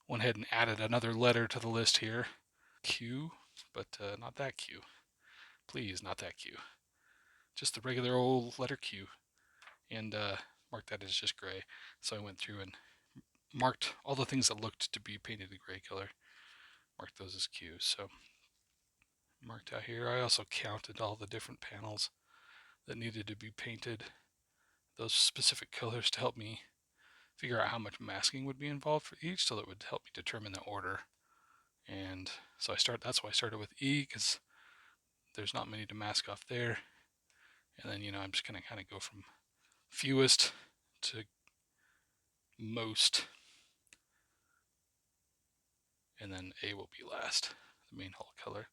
went ahead and added another letter to the list here, Q, but not that Q. Please, not that Q. Just the regular old letter Q, and marked that as just gray. So I went through and marked all the things that looked to be painted a gray color, marked those as Q. So marked out here. I also counted all the different panels that needed to be painted, those specific colors, to help me figure out how much masking would be involved for each, so that would help me determine the order. And so that's why I started with E, because there's not many to mask off there. And then, I'm just going to kind of go from fewest to most. And then A will be last, the main hull color.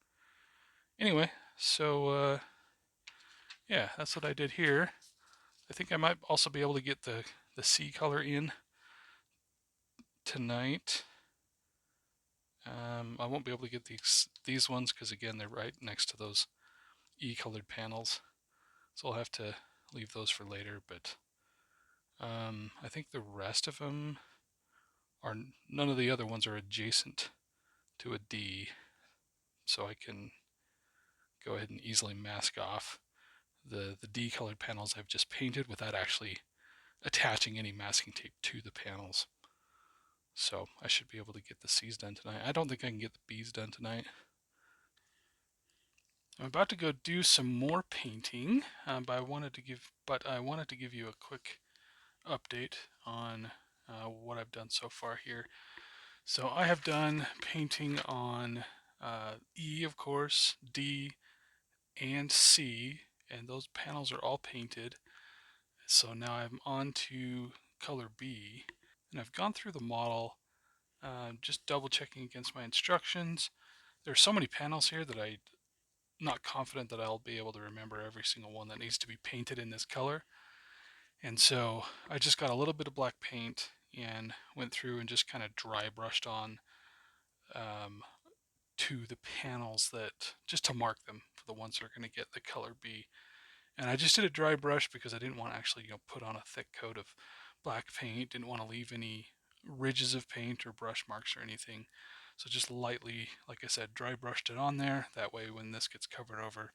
Anyway, so yeah, that's what I did here. I think I might also be able to get the C color in tonight. I won't be able to get these ones because, again, they're right next to those E colored panels. So I'll have to leave those for later, but I think the rest of them are, none of the other ones are adjacent to a D, so I can go ahead and easily mask off the D colored panels I've just painted without actually attaching any masking tape to the panels. So I should be able to get the C's done tonight. I don't think I can get the B's done tonight. I'm about to go do some more painting, but I wanted to give you a quick update on what I've done so far here. So I have done painting on E, of course, D, and C, and those panels are all painted. So now I'm on to color B, and I've gone through the model, just double checking against my instructions. There's so many panels here that I'm not confident that I'll be able to remember every single one that needs to be painted in this color. And so I just got a little bit of black paint and went through and just kind of dry brushed on to the panels, that just to mark them for the ones that are going to get the color B. And I just did a dry brush because I didn't want to actually put on a thick coat of black paint, didn't want to leave any ridges of paint or brush marks or anything. So just lightly, like I said, dry brushed it on there. That way when this gets covered over,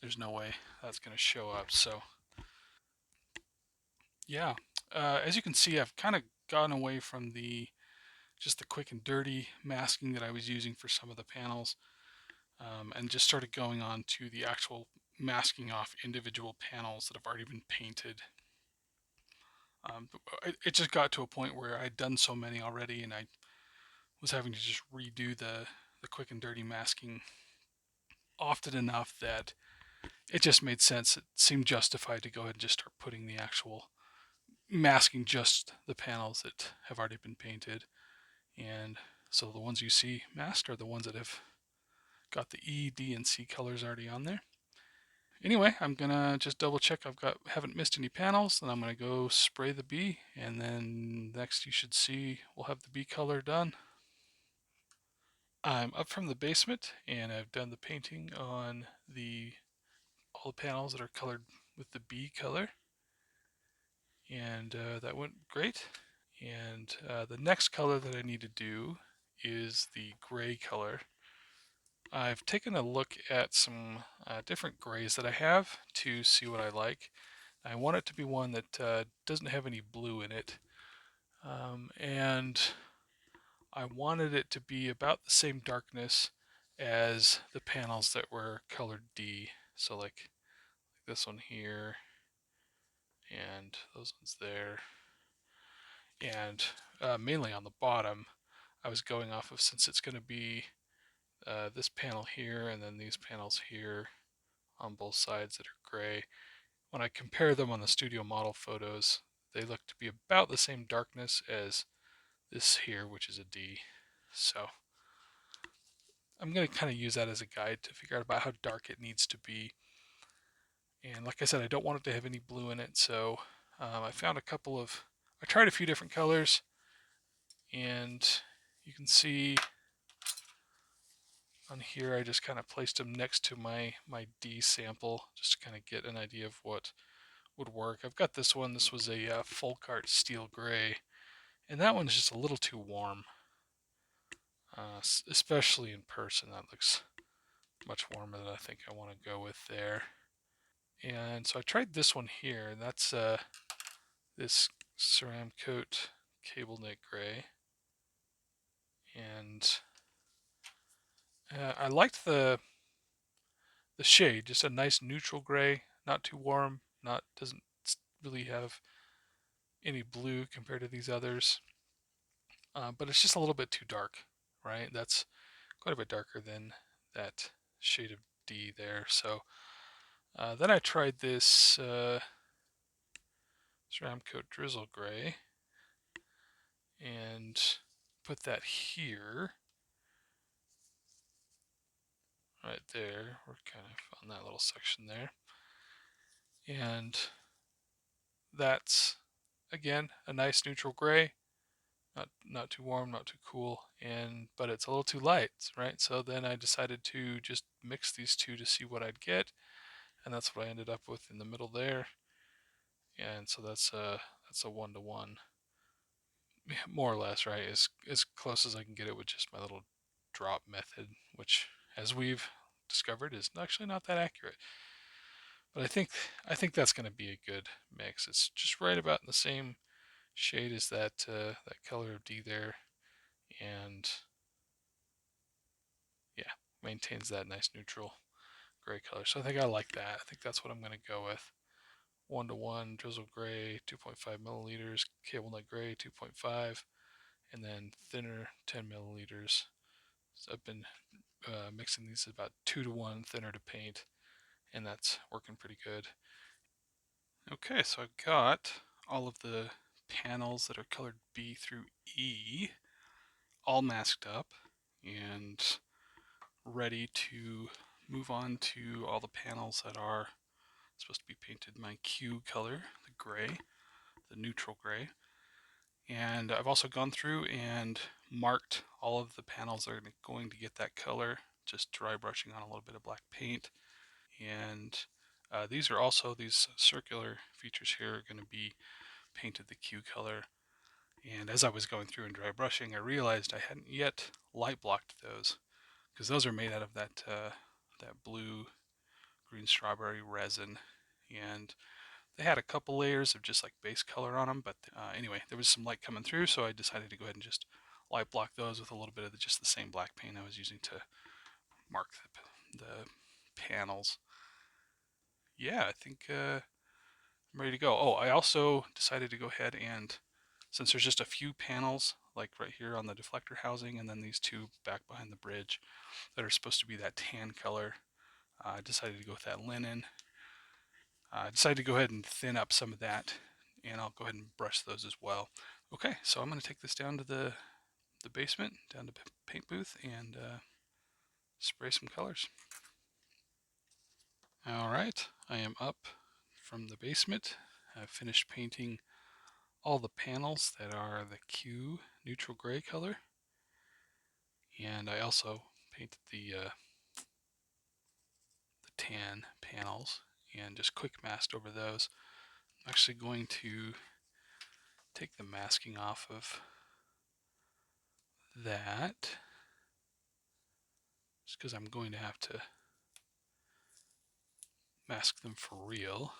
there's no way that's going to show up. So yeah, as you can see, I've kind of gotten away from just the quick and dirty masking that I was using for some of the panels, and just started going on to the actual masking off individual panels that have already been painted. It just got to a point where I'd done so many already, and I was having to just redo the quick and dirty masking often enough that it just made sense. It seemed justified to go ahead and just start putting the actual masking just the panels that have already been painted. And so the ones you see masked are the ones that have got the E, D, and C colors already on there. Anyway, I'm gonna just double check haven't missed any panels, then I'm gonna go spray the B, and then next you should see we'll have the B color done. I'm up from the basement and I've done the painting on all the panels that are colored with the B color, and that went great. And the next color that I need to do is the gray color. I've taken a look at some different grays that I have to see what I like. I want it to be one that doesn't have any blue in it, and I wanted it to be about the same darkness as the panels that were colored D. So like this one here and those ones there, and mainly on the bottom I was going off of, since it's going to be this panel here and then these panels here on both sides that are gray. When I compare them on the studio model photos, they look to be about the same darkness as this here, which is a D. So I'm going to kind of use that as a guide to figure out about how dark it needs to be. And like I said, I don't want it to have any blue in it, so I found I tried a few different colors, and you can see on here I just kind of placed them next to my D sample just to kind of get an idea of what would work. I've got this one. This was a full cart steel gray, and that one's just a little too warm, especially in person. That looks much warmer than I think I want to go with there. And so I tried this one here, and that's this Ceram Coat Cable Knit Gray. And I liked the shade, just a nice neutral gray, not too warm, not doesn't really have any blue compared to these others, but it's just a little bit too dark, right? That's quite a bit darker than that shade of D there. So then I tried this Ceram Coat Drizzle Gray and put that here, right there. We're kind of on that little section there. And that's, again, a nice neutral gray, not too warm, not too cool, but it's a little too light, right? So then I decided to just mix these two to see what I'd get, and that's what I ended up with in the middle there. And so that's a 1-to-1, more or less, right? As close as I can get it with just my little drop method, which, as we've discovered, is actually not that accurate. But I think that's going to be a good mix. It's just right about in the same shade as that color of D there, and yeah, maintains that nice neutral gray color. So I think I like that. I think that's what I'm going to go with. 1-to-1 drizzle gray, 2.5 milliliters, cable knit gray, 2.5, and then thinner 10 milliliters. So I've been mixing these about 2-to-1 thinner to paint, and that's working pretty good. Okay, so I've got all of the panels that are colored B through E all masked up and ready to move on to all the panels that are supposed to be painted my Q color, the gray, the neutral gray. And I've also gone through and marked all of the panels that are going to get that color, just dry brushing on a little bit of black paint. And these circular features here are going to be painted the Q color. And as I was going through and dry brushing, I realized I hadn't yet light blocked those, because those are made out of that blue green strawberry resin, and they had a couple layers of just like base color on them, but anyway, there was some light coming through, so I decided to go ahead and just light block those with a little bit of just the same black paint I was using to mark the panels. Yeah, I think I'm ready to go. Oh, I also decided to go ahead and, since there's just a few panels, like right here on the deflector housing, and then these two back behind the bridge that are supposed to be that tan color, I decided to go with that linen. I decided to go ahead and thin up some of that, and I'll go ahead and brush those as well. Okay, so I'm going to take this down to the basement, down to paint booth, and spray some colors. All right, I am up from the basement. I've finished painting all the panels that are the Q neutral gray color, and I also painted the tan panels and just quick masked over those. I'm actually going to take the masking off of that, just because I'm going to have to mask them for real.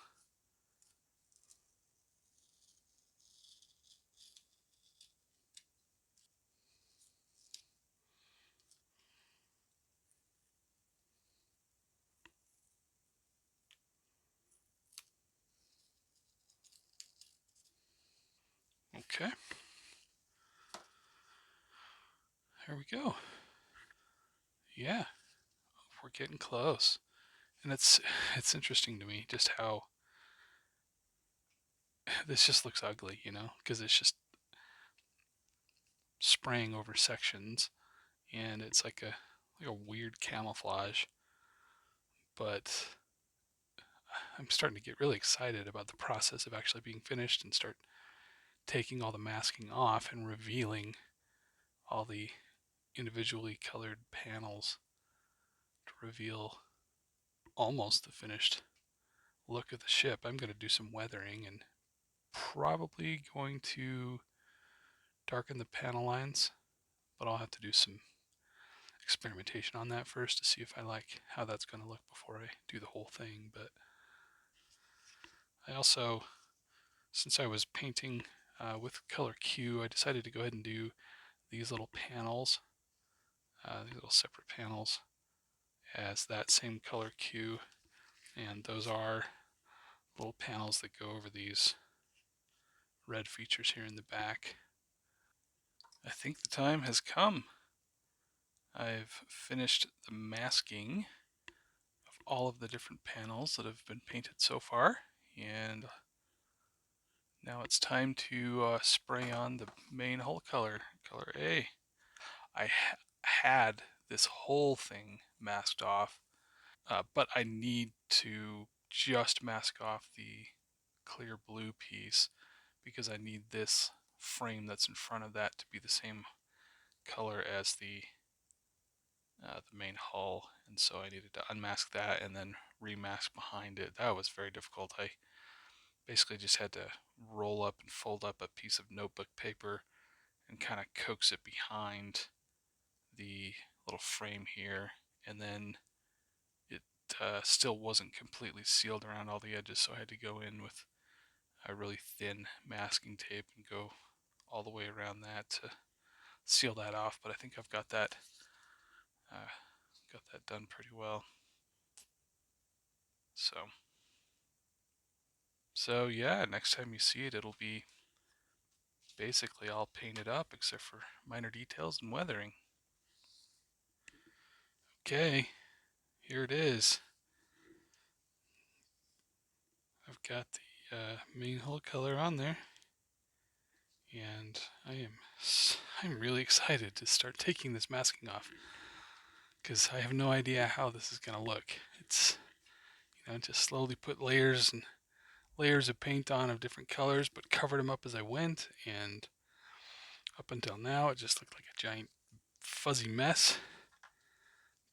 Okay, there we go. Yeah, we're getting close. And it's interesting to me just how this just looks ugly, because it's just spraying over sections, and it's like a weird camouflage. But I'm starting to get really excited about the process of actually being finished and start taking all the masking off and revealing all the individually colored panels to reveal almost the finished look of the ship. I'm going to do some weathering and probably going to darken the panel lines, but I'll have to do some experimentation on that first to see if I like how that's going to look before I do the whole thing. But I also, since I was painting with color Q, I decided to go ahead and do these little panels, these little separate panels as that same color Q, and those are little panels that go over these red features here in the back. I think the time has come. I've finished the masking of all of the different panels that have been painted so far, and now it's time to spray on the main hull color, color A. I had this whole thing masked off, but I need to just mask off the clear blue piece because I need this frame that's in front of that to be the same color as the main hull, and so I needed to unmask that and then remask behind it. That was very difficult. I basically just had to roll up and fold up a piece of notebook paper and kind of coax it behind the little frame here, and then it still wasn't completely sealed around all the edges, so I had to go in with a really thin masking tape and go all the way around that to seal that off. But I think I've uh, got that done pretty well. So yeah, next time you see it, it'll be basically all painted up except for minor details and weathering. Okay, here it is. I've got the main hull color on there, and I'm really excited to start taking this masking off because I have no idea how this is going to look. It's just slowly put layers and layers of paint on of different colors, but covered them up as I went, and up until now it just looked like a giant fuzzy mess.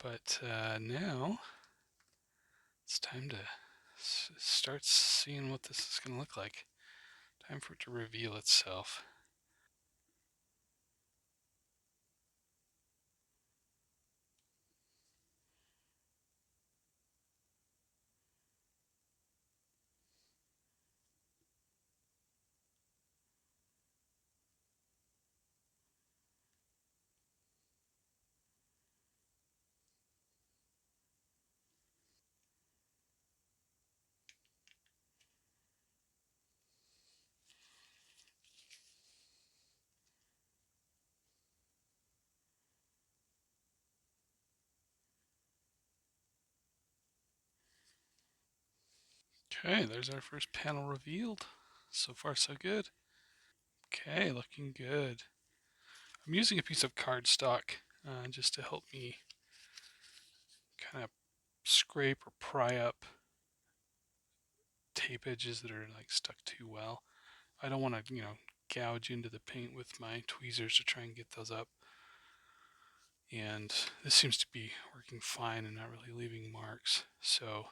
But now it's time to start seeing what this is going to look like. Time for it to reveal itself. Okay, there's our first panel revealed. So far, so good. Okay, looking good. I'm using a piece of cardstock just to help me kind of scrape or pry up tape edges that are like stuck too well. I don't want to, gouge into the paint with my tweezers to try and get those up. And this seems to be working fine and not really leaving marks. So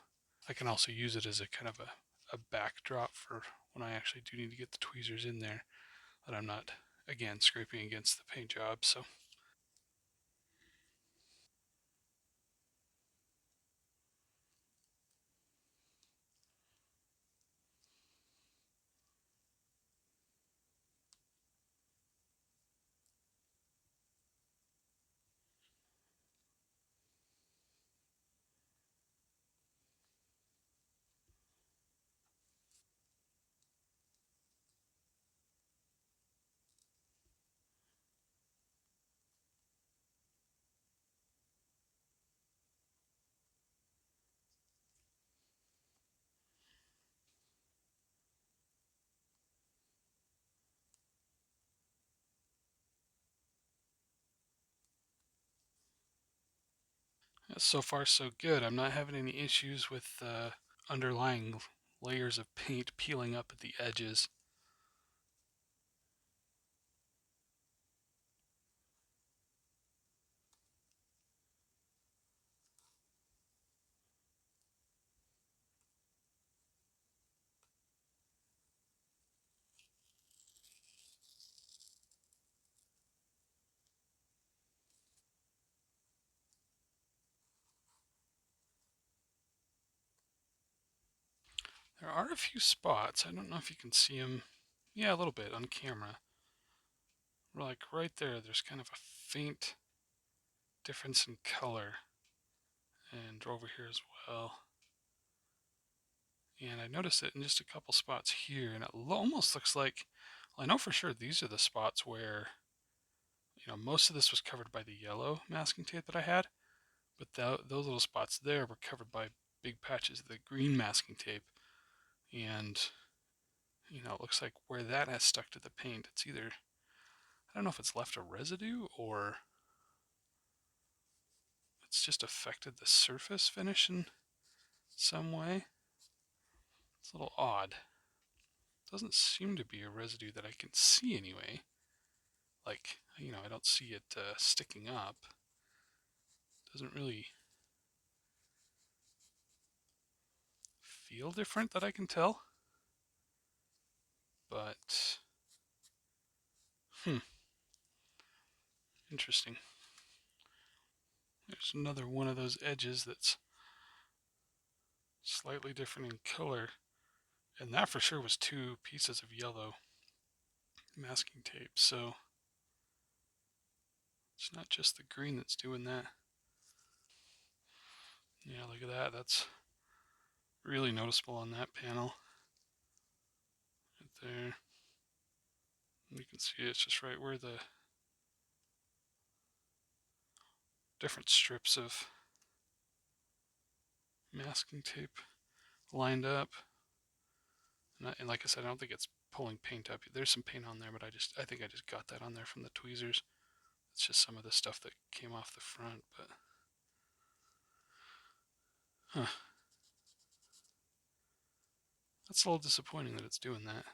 I can also use it as a kind of a backdrop for when I actually do need to get the tweezers in there, that I'm not, again, scraping against the paint job. So So far, so good. I'm not having any issues with underlying layers of paint peeling up at the edges. There are a few spots. I don't know if you can see them. Yeah, a little bit on camera. Like right there, there's kind of a faint difference in color. And over here as well. And I noticed it in just a couple spots here, and it almost looks like, well, I know for sure these are the spots where, most of this was covered by the yellow masking tape that I had, but those little spots there were covered by big patches of the green masking tape. And, it looks like where that has stuck to the paint, it's either, I don't know if it's left a residue or it's just affected the surface finish in some way. It's a little odd. Doesn't seem to be a residue that I can see anyway. Like, I don't see it sticking up. Doesn't really feel different that I can tell. But, interesting. There's another one of those edges that's slightly different in color. And that for sure was 2 pieces of yellow masking tape. So, it's not just the green that's doing that. Yeah, look at that. That's really noticeable on that panel. Right there. You can see it's just right where the different strips of masking tape lined up. And like I said, I don't think it's pulling paint up. There's some paint on there, but I think I just got that on there from the tweezers. It's just some of the stuff that came off the front, but that's a little disappointing that it's doing that.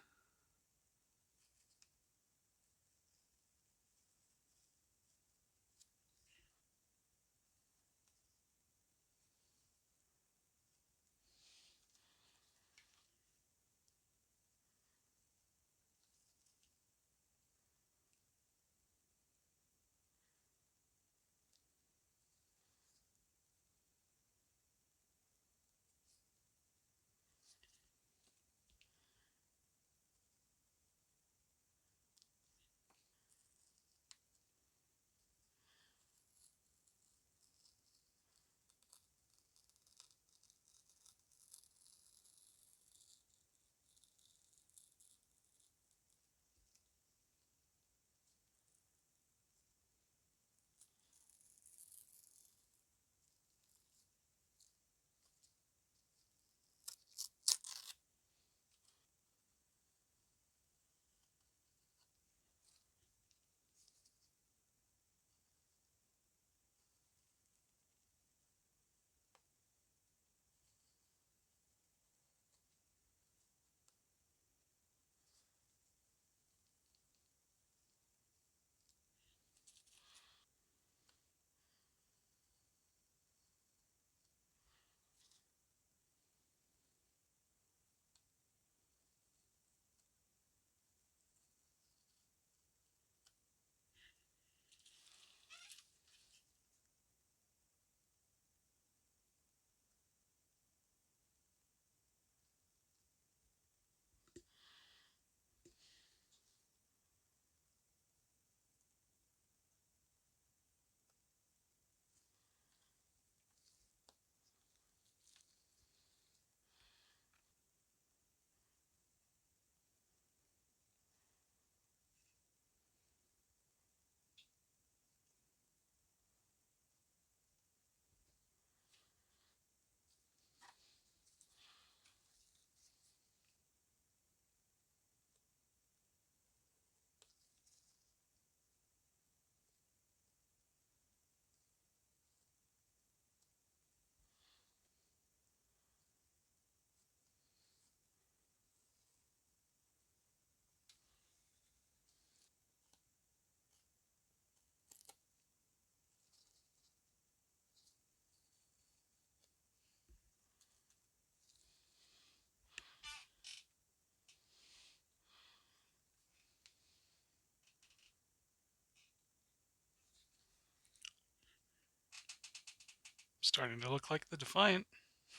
Starting to look like the Defiant.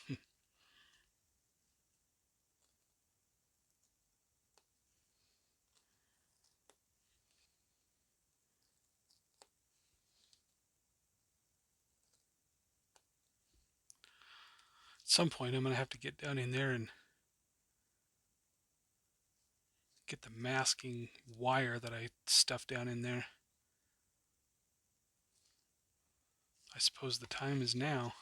At some point, I'm going to have to get down in there and get the masking wire that I stuffed down in there. I suppose the time is now.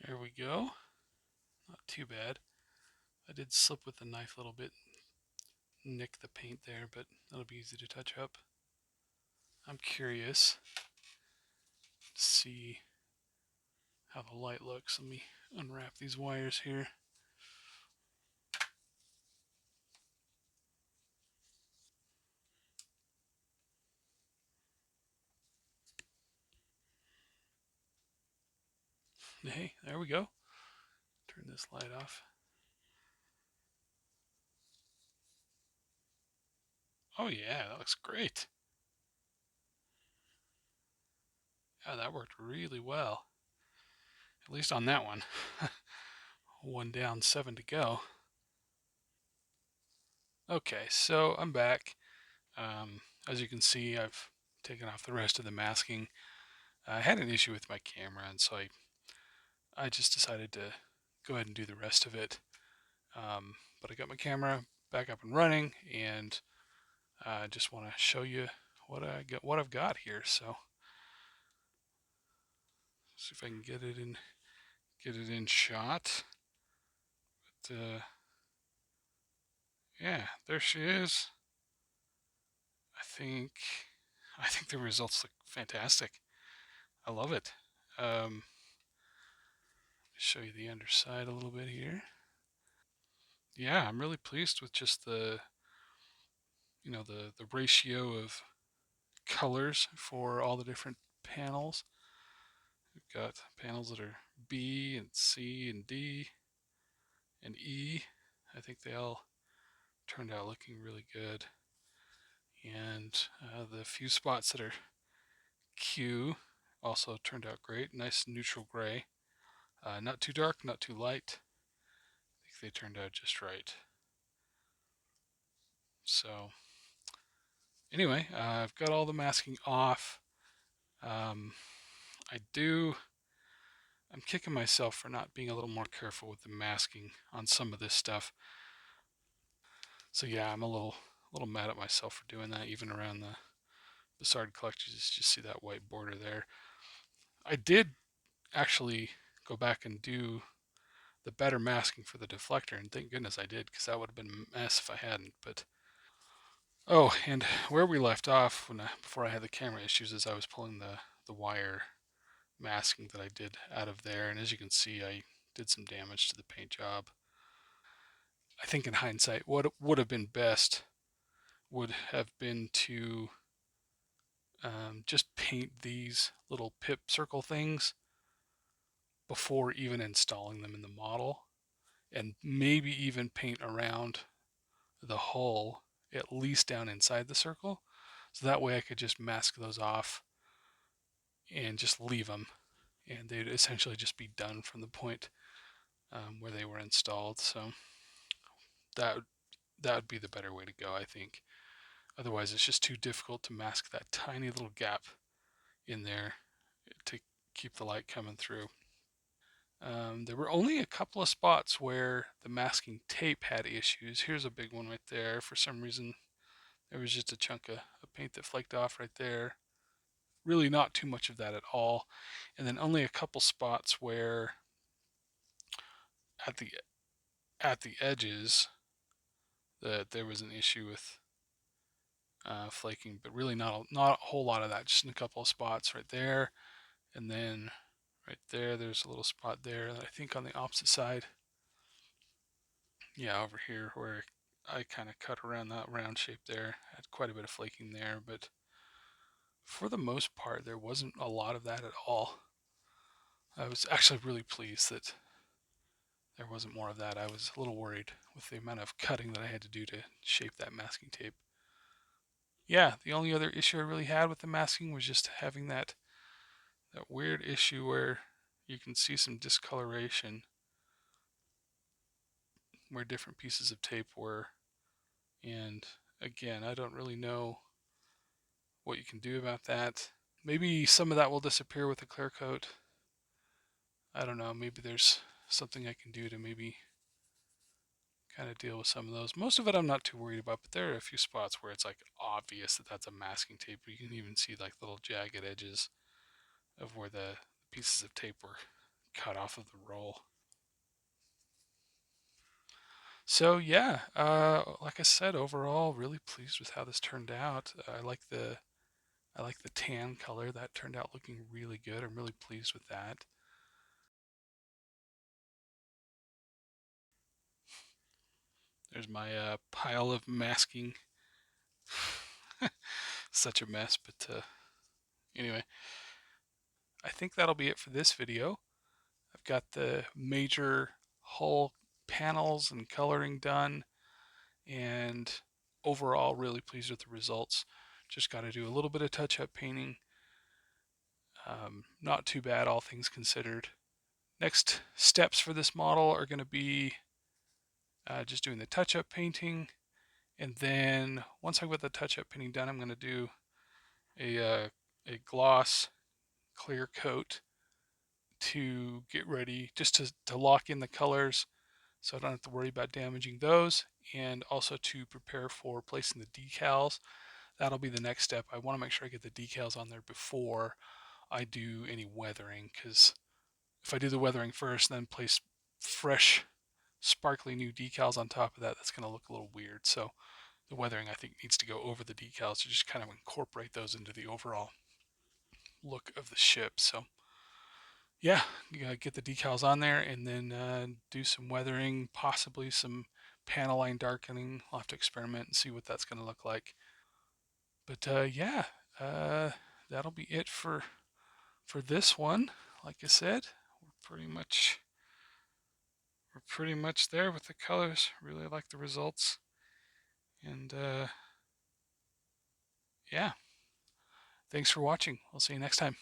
There we go. Not too bad. I did slip with the knife a little bit, nick the paint there, but that'll be easy to touch up. I'm curious to see how the light looks. Let me unwrap these wires here. Hey, there we go. Turn this light off. Oh yeah, that looks great. Yeah, that worked really well. At least on that one. One down, 7 to go. Okay, so I'm back. As you can see, I've taken off the rest of the masking. I had an issue with my camera, and so I just decided to go ahead and do the rest of it. But I got my camera back up and running, and I just want to show you what I've got here. So see if I can get it in shot. But yeah, there she is. I think I think the results look fantastic. I love it. Show you the underside a little bit here. Yeah, I'm really pleased with just the ratio of colors for all the different panels. We've got panels that are B and C and D and E. I think they all turned out looking really good. And the few spots that are Q also turned out great. Nice neutral gray. Not too dark, not too light. I think they turned out just right. So anyway, I've got all the masking off. Um, I do. I'm kicking myself for not being a little more careful with the masking on some of this stuff. So yeah, I'm a little mad at myself for doing that, even around the Bussard collectors. Just see that white border there. I did actually go back and do the better masking for the deflector, and thank goodness I did, because that would have been a mess if I hadn't. But oh, and where we left off before I had the camera issues is I was pulling the wire masking that I did out of there, and as you can see, I did some damage to the paint job. I think in hindsight, what would have been best would have been to just paint these little pip circle things before even installing them in the model, and maybe even paint around the hull, at least down inside the circle. So that way I could just mask those off and just leave them, and they'd essentially just be done from the point where they were installed. So that that would be the better way to go, I think. Otherwise, it's just too difficult to mask that tiny little gap in there to keep the light coming through. There were only a couple of spots where the masking tape had issues. Here's a big one right there. For some reason, there was just a chunk of paint that flaked off right there. Really not too much of that at all. And then only a couple spots where at the at the edges that there was an issue with flaking, but really not a whole lot of that. Just in a couple of spots right there, and then right there. There's a little spot there. I think on the opposite side, yeah, over here where I kind of cut around that round shape there. Had quite a bit of flaking there, but for the most part, there wasn't a lot of that at all. I was actually really pleased that there wasn't more of that. I was a little worried with the amount of cutting that I had to do to shape that masking tape. Yeah, the only other issue I really had with the masking was just having that weird issue where you can see some discoloration where different pieces of tape were. And again, I don't really know what you can do about that. Maybe some of that will disappear with the clear coat. I don't know. Maybe there's something I can do to maybe kind of deal with some of those. Most of it I'm not too worried about, but there are a few spots where it's like obvious that that's a masking tape. You can even see like little jagged edges of where the pieces of tape were cut off of the roll. So yeah, like I said, overall, really pleased with how this turned out. I like the tan color. That turned out looking really good. I'm really pleased with that. There's my pile of masking. Such a mess, but anyway, I think that'll be it for this video. I've got the major hull panels and coloring done, and overall really pleased with the results. Just got to do a little bit of touch-up painting. Not too bad, all things considered. Next steps for this model are going to be just doing the touch-up painting, and then once I get the touch-up painting done, I'm going to do a gloss clear coat to get ready, just to lock in the colors so I don't have to worry about damaging those, and also to prepare for placing the decals. That'll be the next step. I want to make sure I get the decals on there before I do any weathering, because if I do the weathering first and then place fresh sparkly new decals on top of that, that's going to look a little weird. So the weathering, I think, needs to go over the decals to just kind of incorporate those into the overall look of the ship. So yeah, you gotta get the decals on there, and then do some weathering, possibly some panel line darkening. I'll have to experiment and see what that's going to look like. But yeah, uh, that'll be it for this one. Like I said, we're pretty much there with the colors. Really like the results, and yeah, thanks for watching. I'll see you next time.